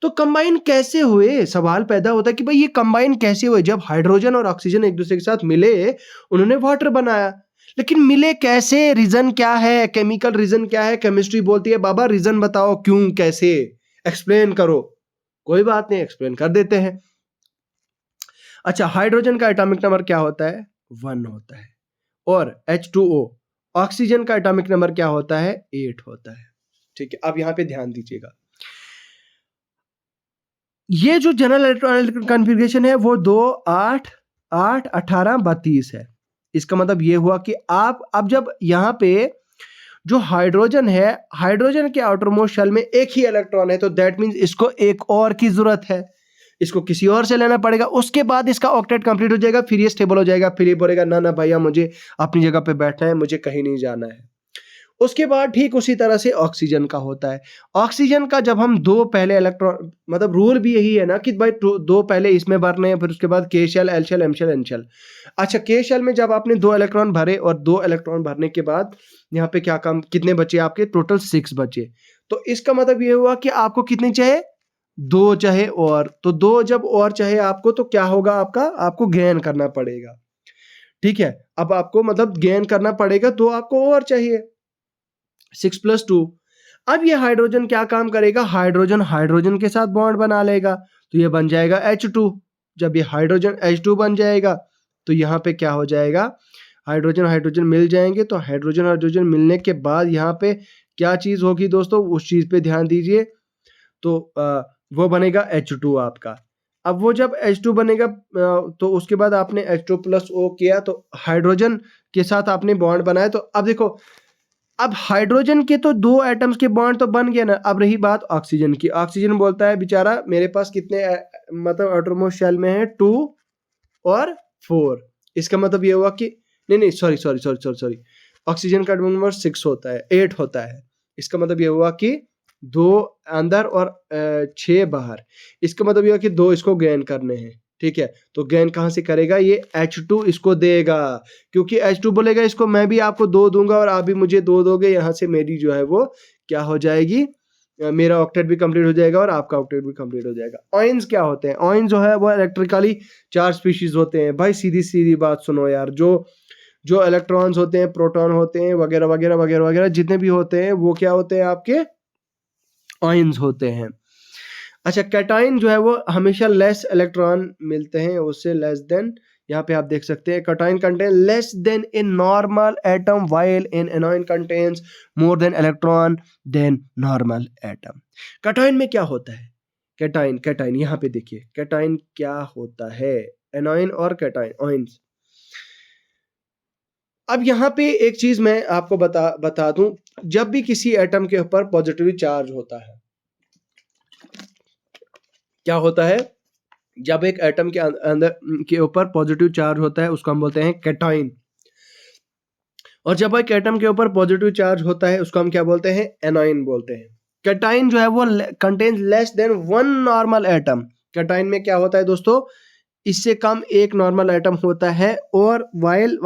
तो कंबाइन कैसे हुए, सवाल पैदा होता है कि भाई ये कंबाइन कैसे हुए। जब हाइड्रोजन और ऑक्सीजन एक दूसरे के साथ मिले उन्होंने वाटर बनाया, लेकिन मिले कैसे, रीजन क्या है, केमिकल रीजन क्या है। केमिस्ट्री बोलती है बाबा रीजन बताओ, क्यों, कैसे, एक्सप्लेन करो। कोई बात नहीं, एक्सप्लेन कर देते हैं। अच्छा, हाइड्रोजन का एटॉमिक नंबर क्या होता है, 1 होता है, और H2O ऑक्सीजन का एटॉमिक नंबर क्या होता है, 8 होता है। ठीक है, अब यहां पे ध्यान दीजिएगा, ये जो जनरल इलेक्ट्रॉनिक कॉन्फ़िगरेशन है वो 2, 8, 8, 18, 32 है। इसका मतलब ये हुआ कि आप अब जब यहाँ पे जो हाइड्रोजन है, हाइड्रोजन के आउटर मोस्ट शेल में एक ही इलेक्ट्रॉन है, तो दैट मीन्स इसको एक और की जरूरत है, इसको किसी और से लेना पड़ेगा, उसके बाद इसका ऑक्टेट कंप्लीट हो जाएगा, फिर ये स्टेबल हो जाएगा, फिर ये बोलेगा ना ना भैया मुझे अपनी जगह पे बैठना है, मुझे कहीं नहीं जाना है। उसके बाद ठीक उसी तरह से ऑक्सीजन का होता है। ऑक्सीजन का जब हम 2 पहले इलेक्ट्रॉन, मतलब रूल भी यही है ना कि भाई 2 पहले इसमें भरने हैं, फिर उसके बाद K shell, L shell, M shell, N shell. अच्छा, K शेल में जब आपने 2 इलेक्ट्रॉन भरे और 2 इलेक्ट्रॉन भरने के बाद यहाँ पे क्या काम, कितने बचे आपके, टोटल 6 बचे। तो इसका मतलब ये हुआ कि आपको कितने चाहिए, 2 चाहे, और तो 2 जब और चाहे आपको, तो क्या होगा आपका, आपको गेन करना पड़ेगा। ठीक है, अब आपको मतलब गेन करना पड़ेगा, 2 आपको और चाहिए, 6 + 2। अब ये हाइड्रोजन क्या काम करेगा, हाइड्रोजन हाइड्रोजन के साथ बॉन्ड बना लेगा, तो ये बन जाएगा H2। जब ये हाइड्रोजन H2 बन जाएगा तो यहाँ पे क्या हो जाएगा, हाइड्रोजन हाइड्रोजन मिल जाएंगे, तो हाइड्रोजन हाइड्रोजन मिलने के बाद यहाँ पे क्या चीज होगी दोस्तों, उस चीज पे ध्यान दीजिए। तो वो बनेगा H2 आपका। अब वो जब H2 बनेगा तो उसके बाद आपने H2 + O किया, तो हाइड्रोजन के साथ आपने बॉन्ड बनाया। तो अब देखो, अब हाइड्रोजन के तो 2 एटम्स के बॉन्ड तो बन गया ना, अब रही बात ऑक्सीजन की। ऑक्सीजन बोलता है बेचारा मेरे पास कितने मतलब आउटरमोस्ट शेल में है 2 और 4। इसका मतलब ये हुआ कि नहीं, सॉरी, ऑक्सीजन का नंबर 6 होता है, 8 होता है। इसका मतलब ये हुआ कि 2 अंदर और 6 बाहर। इसका मतलब ये है कि 2 इसको गेन करने हैं, ठीक है। तो गेन कहाँ से करेगा, ये H2 इसको देगा, क्योंकि H2 बोलेगा इसको मैं भी आपको 2 दूंगा और आप भी मुझे 2 दोगे, यहाँ से मेरी जो है वो क्या हो जाएगी, मेरा ऑक्टेट भी कंप्लीट हो जाएगा और आपका ऑक्टेट भी कंप्लीट हो जाएगा। आयंस क्या होते हैं, आयंस जो है वो इलेक्ट्रिकली चार्ज स्पीशीज होते हैं। भाई सीधी सीधी बात सुनो यार, जो जो इलेक्ट्रॉन्स होते हैं, प्रोटॉन होते हैं, वगैरह वगैरह वगैरह वगैरह जितने भी होते हैं वो क्या होते हैं, आपके आयंस होते हैं। अच्छा, कैटाइन जो है वो हमेशा लेस इलेक्ट्रॉन मिलते हैं उससे, लेस देन, यहाँ पे आप देख सकते हैं cation contain less than in normal atom while in anion contains more than electron than normal atom. Cation में क्या होता है, कैटाइन कैटाइन यहाँ पे देखिए कैटाइन क्या होता है, एनोइन और कैटाइन आयंस। अब यहाँ पे एक चीज मैं आपको बता दूं, जब भी किसी एटम के ऊपर पॉजिटिव चार्ज होता है, क्या होता है, जब एक एटम के अंदर के ऊपर पॉजिटिव चार्ज होता है उसको हम बोलते हैं कैटाइन, और जब एक एटम के ऊपर पॉजिटिव चार्ज होता है उसको हम क्या बोलते हैं, एनाइन बोलते हैं। कैटाइन जो है वो contains less than 1 normal atom. Cation में क्या होता है दोस्तों, इससे कम एक नॉर्मल एटम होता है, और while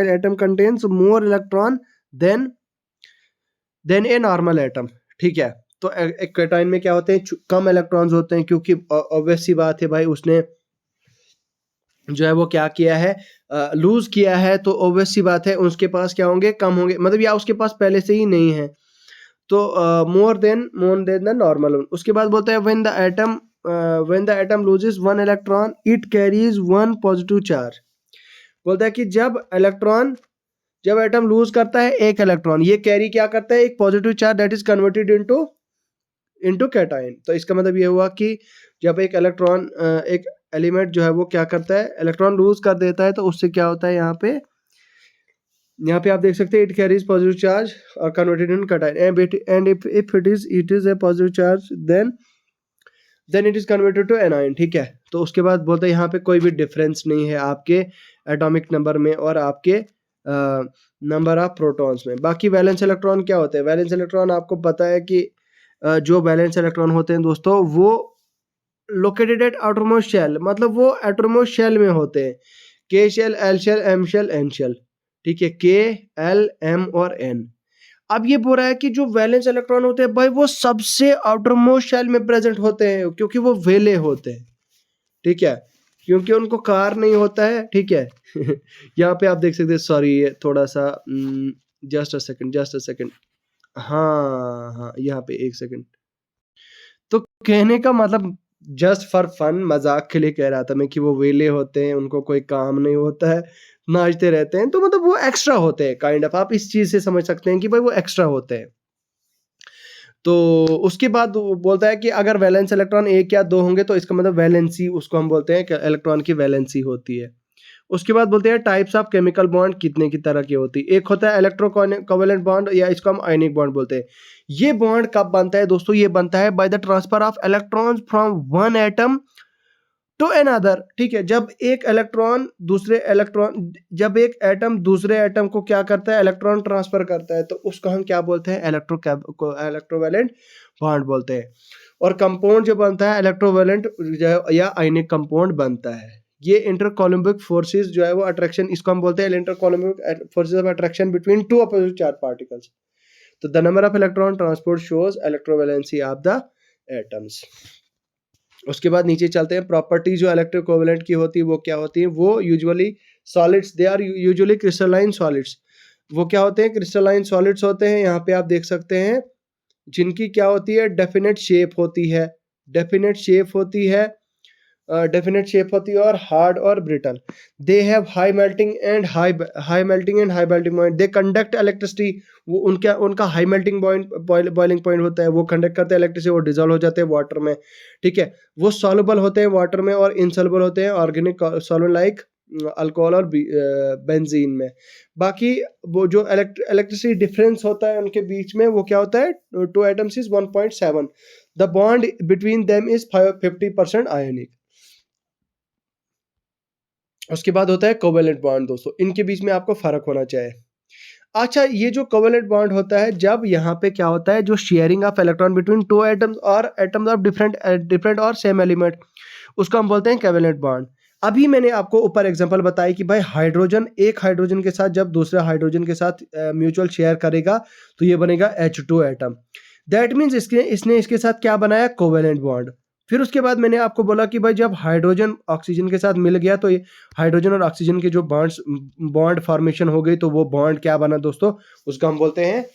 atom contains more electron than a normal atom, ठीक है। तो एक कैटाइन में क्या होते हैं, कम इलेक्ट्रॉन्स होते हैं, क्योंकि ऑब्वियस सी बात है भाई, उसने जो है वो क्या किया है, लूज किया है, तो ऑब्वियस सी बात है उसके पास क्या होंगे, कम होंगे, मतलब या उसके पास पहले से ही नहीं है, तो मोर देन द नॉर्मल। उसके बाद बोलता है when the atom loses 1 electron it carries 1 positive charge. बोलता है कि जब एटम लूज करता है एक इलेक्ट्रॉन, ये कैरी क्या करता है, एक positive charge that is converted into cation. तो इसका मतलब ये हुआ कि जब एक इलेक्ट्रॉन एक एलिमेंट जो है वो क्या करता है, इलेक्ट्रॉन लूज कर देता है, तो उससे क्या होता है, यहाँ पे आप देख सकते हैं, इट कैरीज पॉजिटिव चार्ज और converted in cation, and if it is a positive charge then it is converted to anion, ठीक है। तो उसके बाद बोलते हैं यहाँ पे कोई भी डिफरेंस नहीं है आपके एटॉमिक नंबर में और आपके नंबर ऑफ प्रोटॉन्स में। बाकी वैलेंस इलेक्ट्रॉन क्या होते हैं, वैलेंस इलेक्ट्रॉन आपको पता है कि जो वैलेंस इलेक्ट्रॉन होते हैं दोस्तों, वो लोकेटेड एट आउटरमोस्ट शेल, मतलब वो आउटरमोस्ट शेल में होते हैं, K shell, L shell, M shell, N shell, ठीक है, के, एल, एम और एन। अब ये बोल रहा है कि जो वैलेंस इलेक्ट्रॉन होते हैं भाई, वो सबसे आउटरमोस्ट शेल में प्रेजेंट होते हैं, क्योंकि वो वेले होते हैं, ठीक है, क्योंकि उनको कार नहीं होता है, ठीक है। यहाँ पे आप देख सकते हैं, सॉरी ये थोड़ा सा जस्ट अ सेकंड, हाँ हाँ यहाँ पे एक सेकंड। तो कहने का मतलब जस्ट फॉर फन, मजाक के लिए कह रहा था मैं कि वो वेले होते हैं, उनको कोई काम नहीं होता है, नाचते रहते हैं, तो मतलब वो एक्स्ट्रा होते हैं काइंड ऑफ, आप इस चीज से समझ सकते हैं कि भाई वो एक्स्ट्रा होते हैं। तो उसके बाद वो बोलता है कि अगर वैलेंस इलेक्ट्रॉन 1 या 2 होंगे तो इसका मतलब वैलेंसी, उसको हम बोलते हैं कि इलेक्ट्रॉन की वैलेंसी होती है। उसके बाद बोलते हैं टाइप्स ऑफ केमिकल बॉन्ड कितने की तरह की होती है। एक होता है इलेक्ट्रोकोवेलेंट बॉन्ड, या इसको हम आयनिक बॉन्ड बोलते हैं। ये बॉन्ड कब बनता है दोस्तों, ये बनता है by the transfer of electrons from one atom to another, ठीक है। जब एक एटम दूसरे एटम को क्या करता है, इलेक्ट्रॉन ट्रांसफर करता है, तो उसको हम क्या बोलते हैं, इलेक्ट्रोवेलेंट बॉन्ड बोलते हैं। और कंपाउंड जो बनता है इलेक्ट्रोवेलेंट या आयनिक कंपाउंड बनता है। ये इंटरकोलम्बिक फोर्सेस जो है वो अट्रैक्शन, इसको हम बोलते हैं intercoulombic forces of attraction between 2 opposite charge particles. So the number of electron transport shows electrovalency of the atoms. उसके बाद नीचे चलते हैं, प्रॉपर्टी जो इलेक्ट्रोकोवेलेंट की होती है वो क्या होती है, वो usually solids, they are usually crystalline solids. वो क्या होते हैं, क्रिस्टलाइन सॉलिड्स होते हैं। यहाँ पे आप देख सकते हैं जिनकी क्या होती है, डेफिनेट शेप होती है, डेफिनेट शेप होती है और हार्ड और brittle. They have high melting and high melting point, they conduct electricity. वो उनका high melting point, boiling point होता है, वो कंडक्ट करते हैं इलेक्ट्रिसिटी, वो डिजोल्व हो जाते हैं वाटर में, ठीक है। वो सॉल्युबल होते हैं वाटर में और इनसॉल्युबल होते हैं ऑर्गेनिक सॉल्वेंट लाइक अल्कोहल और बेंजीन में। बाकी वो जो इलेक्ट्रिसिटी डिफरेंस होता है उनके बीच में, वो क्या होता है, 2 atoms is 1.7, the bond between them is 50% ionic. उसके बाद होता है कोवेलेंट बॉन्ड दोस्तों, इनके बीच में आपको फर्क होना चाहिए। अच्छा, ये जो कोवेलेंट बॉन्ड होता है, जब यहाँ पे क्या होता है, जो sharing of electron between two atoms और एटम्स ऑफ डिफरेंट और सेम एलिमेंट, उसको हम बोलते हैं कोवेलेंट बॉन्ड। अभी मैंने आपको ऊपर एग्जांपल बताई कि भाई हाइड्रोजन एक हाइड्रोजन के साथ जब दूसरे हाइड्रोजन के साथ म्यूचुअल शेयर करेगा तो ये बनेगा H2 एटम। दैट मीन्स इसने इसके साथ क्या बनाया, कोवेलेंट बॉन्ड। फिर उसके बाद मैंने आपको बोला कि भाई जब हाइड्रोजन ऑक्सीजन के साथ मिल गया तो ये हाइड्रोजन और ऑक्सीजन के जो बॉन्ड फॉर्मेशन हो गई, तो वो बॉन्ड क्या बना दोस्तों, उसको हम बोलते हैं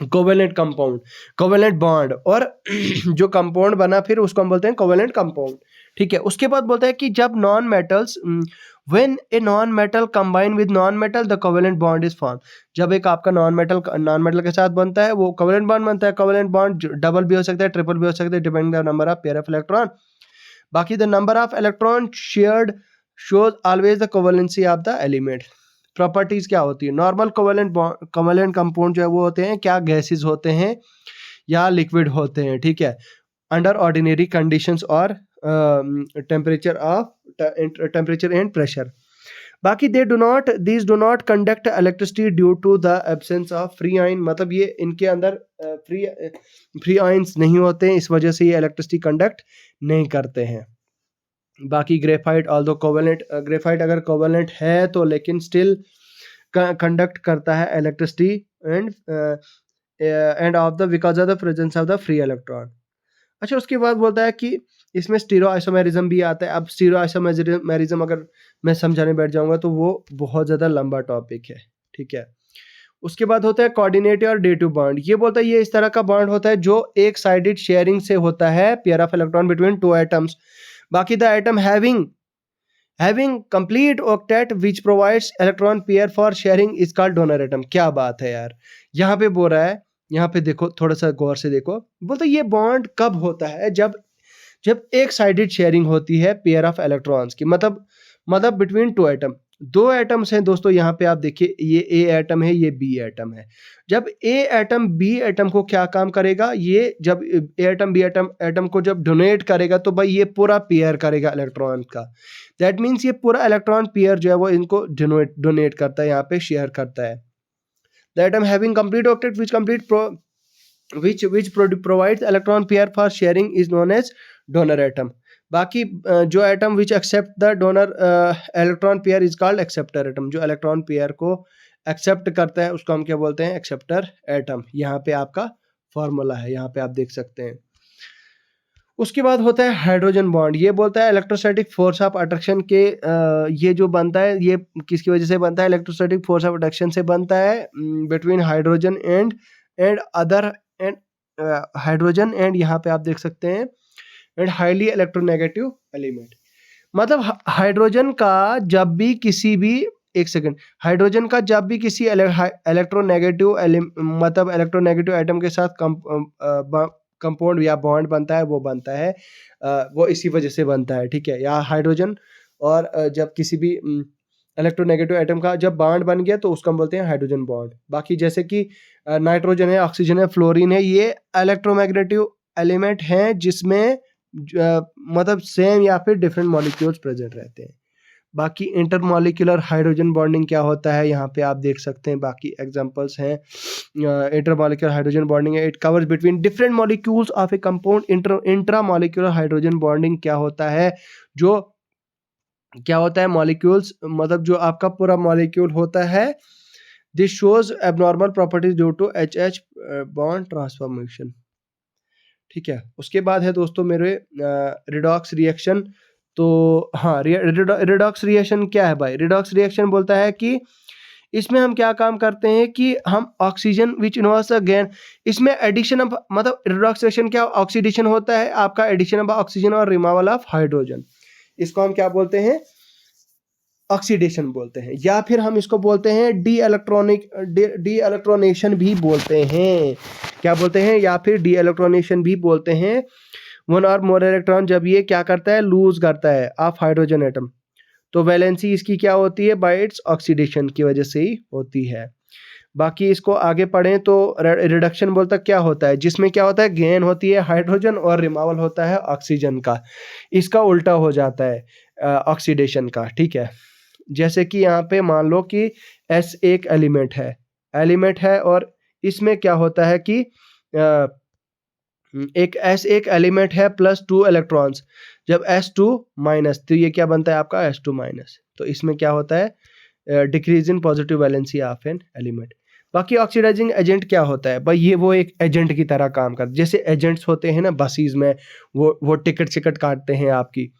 कोवेलेंट कंपाउंड, कोवेलेंट बॉन्ड। और जो कंपाउंड बना फिर उसको हम बोलते हैं कोवेलेंट कंपाउंड। ठीक है, उसके बाद बोलता है कि जब non metals, when a non metal combine with non metal the covalent bond is form. जब एक आपका नॉन मेटल के साथ बनता है वो कोवेलेंट बॉन्ड बनता है। कोवेलेंट बॉन्ड डबल भी हो सकता है, ट्रिपल भी हो सकता है, depending the number of pair of electron. बाकी the number of electron shared shows always the covalency of the element. Properties क्या होती है, नॉर्मल कोवेलेंट कंपाउंड जो है वो होते हैं क्या, गैसेस होते हैं या लिक्विड होते हैं। ठीक है, अंडर ऑर्डिनरी कंडीशंस और टेम्परेचर एंड प्रेशर। बाकी these do not conduct electricity due to the absence of free ion, मतलब ये इनके अंदर फ्री आयंस नहीं होते हैं, इस वजह से ये इलेक्ट्रिसिटी कंडक्ट नहीं करते हैं। बाकी ग्रेफाइट, ऑल्दो कोवेलेंट, ग्रेफाइट अगर कोवेलेंट है तो लेकिन स्टिल कंडक्ट करता है electricity end of the because of the presence of the free electron. अच्छा, उसके बाद बोलता है कि इसमें स्टीरियो आइसोमेरिज्म भी आता है। अब स्टीरियो आइसोमेरिज्म अगर मैं समझाने बैठ जाऊंगा तो वो बहुत ज़्यादा लंबा टॉपिक है। ठीक है, उसके बाद होता है कोऑर्डिनेटिव और डेटिव बॉन्ड। ये बोलता है ये इस तरह का बॉन्ड होता है जो एक साइडेड शेयरिंग से होता है, pair of electron between two atoms. बाकी the atom having complete octet which provides electron pair for sharing is called donor atom. क्या बात है यार, यहाँ पे बोल रहा है, यहाँ पे देखो थोड़ा सा गौर से देखो, बोलते ये बॉन्ड कब होता है, जब एक साइडेड शेयरिंग होती है पेयर ऑफ इलेक्ट्रॉन्स की, मतलब बिटवीन टू एटम। दो एटम्स हैं दोस्तों, यहाँ पे आप देखिए, ये ए एटम है, ये बी एटम है। जब ए एटम बी एटम को क्या काम करेगा, ये जब ए एटम बी एटम को जब डोनेट करेगा तो भाई ये पूरा पेयर करेगा इलेक्ट्रॉन का। दैट मीन्स ये पूरा इलेक्ट्रॉन पेयर जो है वो इनको डोनेट करता है, यहाँ पे शेयर करता है। The atom having complete octet which provides electron pair for sharing is known as donor atom. बाकी जो atom which accept the donor electron pair is called acceptor atom. जो इलेक्ट्रॉन पेयर को एक्सेप्ट करता है उसको हम क्या बोलते हैं, एक्सेप्टर एटम। यहाँ पे आपका फॉर्मूला है, यहाँ पे आप देख सकते हैं। उसके बाद होता है हाइड्रोजन बॉन्ड। ये बोलता है इलेक्ट्रोस्टैटिक फोर्स ऑफ अट्रैक्शन के ये जो बनता है ये किसकी वजह से बनता है, इलेक्ट्रोस्टैटिक फोर्स ऑफ अट्रैक्शन से बनता है between hydrogen and other and hydrogen and यहाँ पे आप देख सकते हैं एंड हाईली इलेक्ट्रोनेगेटिव एलिमेंट। मतलब हाइड्रोजन का जब भी किसी भी हाइड्रोजन का जब भी किसी इलेक्ट्रोनेगेटिव मतलब इलेक्ट्रोनेगेटिव एटम के साथ कंपाउंड या बॉन्ड बनता है, वो बनता है वो इसी वजह से बनता है। ठीक है, या हाइड्रोजन और जब किसी भी इलेक्ट्रोनेगेटिव एटम का जब बॉन्ड बन गया तो उसको हम बोलते हैं हाइड्रोजन बॉन्ड। बाकी जैसे कि नाइट्रोजन है, ऑक्सीजन है, फ्लोरीन है, ये इलेक्ट्रोमैग्नेटिव एलिमेंट हैं जिसमें मतलब सेम या फिर डिफरेंट मॉलिक्यूल्स प्रेजेंट रहते हैं। बाकी इंटरमॉलिक्यूलर हाइड्रोजन बॉन्डिंग क्या होता है, यहाँ पे आप देख सकते हैं। बाकी एग्जांपल्स हैं, इंटरमॉलिक्यूलर हाइड्रोजन बॉन्डिंग है, it covers between different molecules of A compound. Intramolecular hydrogen bonding क्या होता है, जो क्या होता है मॉलिक्यूल्स, मतलब जो आपका पूरा मॉलिक्यूल होता है। This shows abnormal properties due to H bond transformation. ठीक है, उसके बाद है दोस्तों मेरे रिडॉक्स रिएक्शन। तो हाँ, रिडॉक्स रिएक्शन क्या है भाई, रिडॉक्स रिएक्शन बोलता है कि इसमें हम क्या काम करते हैं कि हम ऑक्सीजन विच इन्वॉल्व्स अगेन, इसमें एडिशन ऑफ, मतलब रिडॉक्स रिएक्शन क्या, ऑक्सीडेशन होता है आपका, एडिशन ऑफ ऑक्सीजन और रिमूवल ऑफ हाइड्रोजन। इसको हम क्या बोलते हैं, ऑक्सीडेशन बोलते हैं, या फिर हम इसको बोलते हैं डी इलेक्ट्रॉनेशन भी बोलते हैं। क्या बोलते हैं, या फिर डी इलेक्ट्रॉनेशन भी बोलते हैं। वन और मोर इलेक्ट्रॉन जब ये क्या करता है, लूज करता है ऑफ हाइड्रोजन एटम, तो वैलेंसी इसकी क्या होती है, बाय इट्स ऑक्सीडेशन की वजह से ही होती है। बाकी इसको आगे पढ़ें तो रिडक्शन बोलता क्या होता है, जिसमें क्या होता है, गेन होती है हाइड्रोजन और रिमूवल होता है ऑक्सीजन का। इसका उल्टा हो जाता है ऑक्सीडेशन का। ठीक है, जैसे कि यहाँ पे मान लो कि S एक एलिमेंट है और इसमें क्या होता है कि एक S एक एलिमेंट है प्लस 2 इलेक्ट्रॉन्स। जब S2 माइनस, तो ये क्या बनता है आपका S2 माइनस। तो इसमें क्या होता है, decrease in positive valency of an element. बाकी ऑक्सीडाइजिंग एजेंट क्या होता है भाई, ये वो एक एजेंट की तरह काम करता है। जैसे एजेंट्स होते हैं ना बसेस में, वो टिकट काटते हैं आपकी,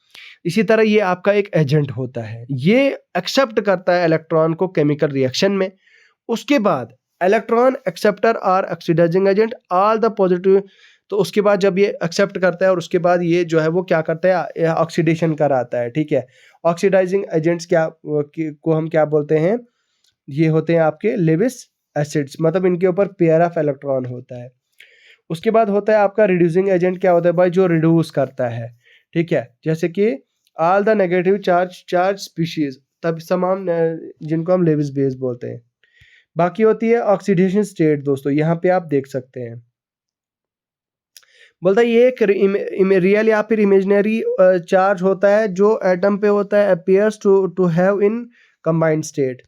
इसी तरह ये आपका एक एजेंट होता है। ये एक्सेप्ट करता है इलेक्ट्रॉन को केमिकल रिएक्शन में। उसके बाद इलेक्ट्रॉन एक्सेप्टर और oxidising agent all the positive. तो उसके बाद जब ये एक्सेप्ट करता है और उसके बाद ये जो है वो क्या करता है, ऑक्सीडेशन कराता है, ठीक है। ऑक्सीडाइजिंग एजेंट्स को हम क्या बोलते हैं, ये होते हैं आपके लेविस एसिड्स, मतलब इनके ऊपर पेयर ऑफ इलेक्ट्रॉन होता है। उसके बाद होता है आपका रिड्यूसिंग एजेंट। क्या होता है भाई, जो रिड्यूस करता है, ठीक है। जैसे कि all the negative charge species, तब तमाम जिनको हम लेविस बेस बोलते हैं। बाकी होती है ऑक्सीडेशन स्टेट दोस्तों, यहाँ पे आप देख सकते हैं। बोलता है ये एक रियल या फिर इमेजिनरी चार्ज होता है जो एटम पे होता है, appears to have in combined state.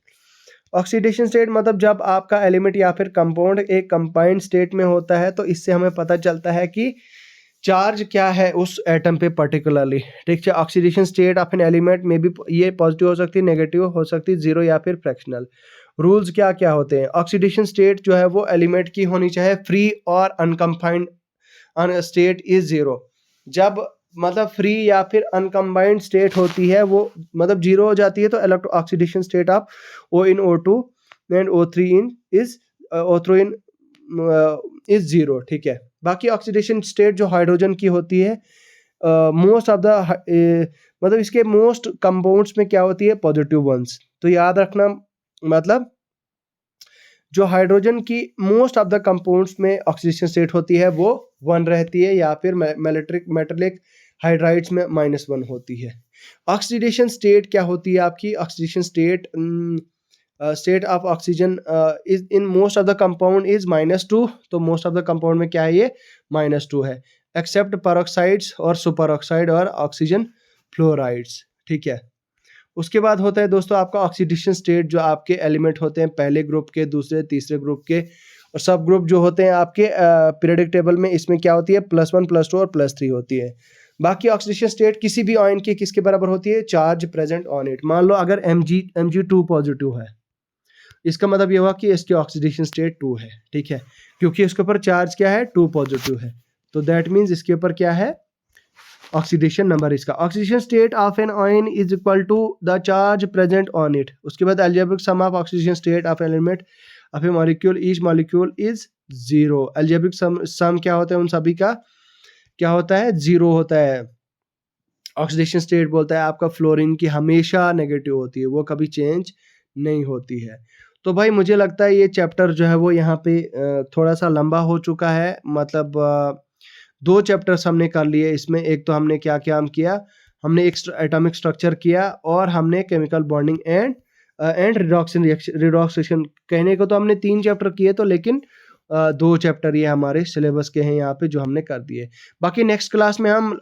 Oxidation state मतलब जब आपका एलिमेंट या फिर कंपाउंड एक कंबाइंड स्टेट में होता है, तो इससे हमें पता चलता है कि चार्ज क्या है उस एटम पे पर्टिकुलरली, ठीक है। Oxidation state of an element में भी ये पॉजिटिव हो सकती है, नेगेटिव हो सकती है, जीरो या फिर फ्रैक्शनल। रूल्स क्या क्या होते हैं, ऑक्सीडेशन स्टेट जो है वो एलिमेंट की होनी चाहिए फ्री और अनकंफाइंड स्टेट इज जीरो। जब मतलब फ्री या फिर अनकंबाइंड स्टेट होती है वो मतलब जीरो हो जाती है, तो electro oxidation state of O in O2 and O3 in is zero, ठीक है। बाकी ऑक्सीडेशन स्टेट जो हाइड्रोजन की होती है, मोस्ट ऑफ द मतलब इसके मोस्ट कंपाउंड्स में क्या होती है, पॉजिटिव वंस। तो याद रखना, मतलब जो हाइड्रोजन की मोस्ट ऑफ द कंपाउंड्स में ऑक्सीडेशन स्टेट होती है वो 1 रहती है, या फिर मेटेलिक हाइड्राइड्स में -1 होती है। ऑक्सीडेशन स्टेट क्या होती है आपकी, oxidation state of oxygen is in most of the compound is -2। तो मोस्ट ऑफ द कंपाउंड में क्या है, ये -2 है, एक्सेप्ट परऑक्साइड्स और सुपर ऑक्साइड और ऑक्सीजन फ्लोराइड्स, ठीक है। उसके बाद होता है दोस्तों आपका ऑक्सीडेशन स्टेट, जो आपके एलिमेंट होते हैं पहले ग्रुप के, दूसरे तीसरे ग्रुप के, और सब ग्रुप जो होते हैं आपके पीरियोडिक टेबल में, इसमें क्या होती है, +1 +2 और +3 होती है। बाकी ऑक्सीडेशन स्टेट किसी भी आयन की किसके बराबर होती है, चार्ज प्रेजेंट ऑन इट। मान लो अगर Mg2 पॉजिटिव है, इसका मतलब ये हुआ कि इसकी ऑक्सीडेशन स्टेट 2 है, ठीक है, क्योंकि इसके ऊपर चार्ज क्या है, 2 पॉजिटिव है। तो दैट मीन्स इसके ऊपर क्या है, ऑक्सीडेशन नंबर इसका। Oxidation state of an ion is equal to the charge present on it. उसके बाद algebraic sum of oxidation state of element of a molecule, each molecule is 0। Algebraic sum क्या होता है उन सभी का, क्या होता है, 0 होता है। ऑक्सीडेशन स्टेट बोलता है आपका फ्लोरीन की हमेशा नेगेटिव होती है, वो कभी चेंज नहीं होती है। तो भाई मुझे लगता है ये चैप्टर जो है वो यहाँ पे थोड़ा सा लंबा हो चुका है, मतलब 2 चैप्टर्स हमने कर लिए इसमें। एक तो हमने क्या क्या किया, हमने एक एटॉमिक स्ट्रक्चर किया, और हमने केमिकल बॉन्डिंग एंड रिडॉक्सेशन। कहने को तो हमने 3 चैप्टर किए, तो लेकिन 2 चैप्टर ये हमारे सिलेबस के हैं यहाँ पे जो हमने कर दिए। बाकी नेक्स्ट क्लास में हम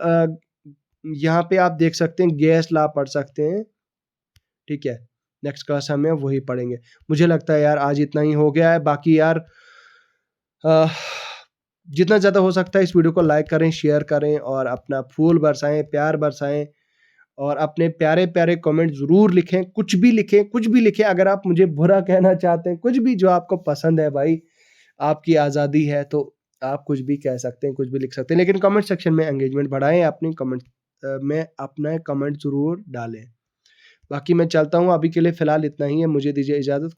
यहाँ पे आप देख सकते हैं गैस लॉ पढ़ सकते हैं, ठीक है। नेक्स्ट क्लास हमें वही पढ़ेंगे। मुझे लगता है यार आज इतना ही हो गया है। बाकी यार जितना ज़्यादा हो सकता है इस वीडियो को लाइक करें, शेयर करें, और अपना फूल बरसाएं, प्यार बरसाएं, और अपने प्यारे प्यारे कमेंट ज़रूर लिखें। कुछ भी लिखें। अगर आप मुझे बुरा कहना चाहते हैं, कुछ भी जो आपको पसंद है भाई, आपकी आज़ादी है, तो आप कुछ भी कह सकते हैं, कुछ भी लिख सकते हैं, लेकिन कमेंट सेक्शन में एंगेजमेंट बढ़ाएं, अपनी कमेंट में अपना कमेंट ज़रूर डालें। बाकी मैं चलता हूँ, अभी के लिए फ़िलहाल इतना ही है, मुझे दीजिए इजाज़त।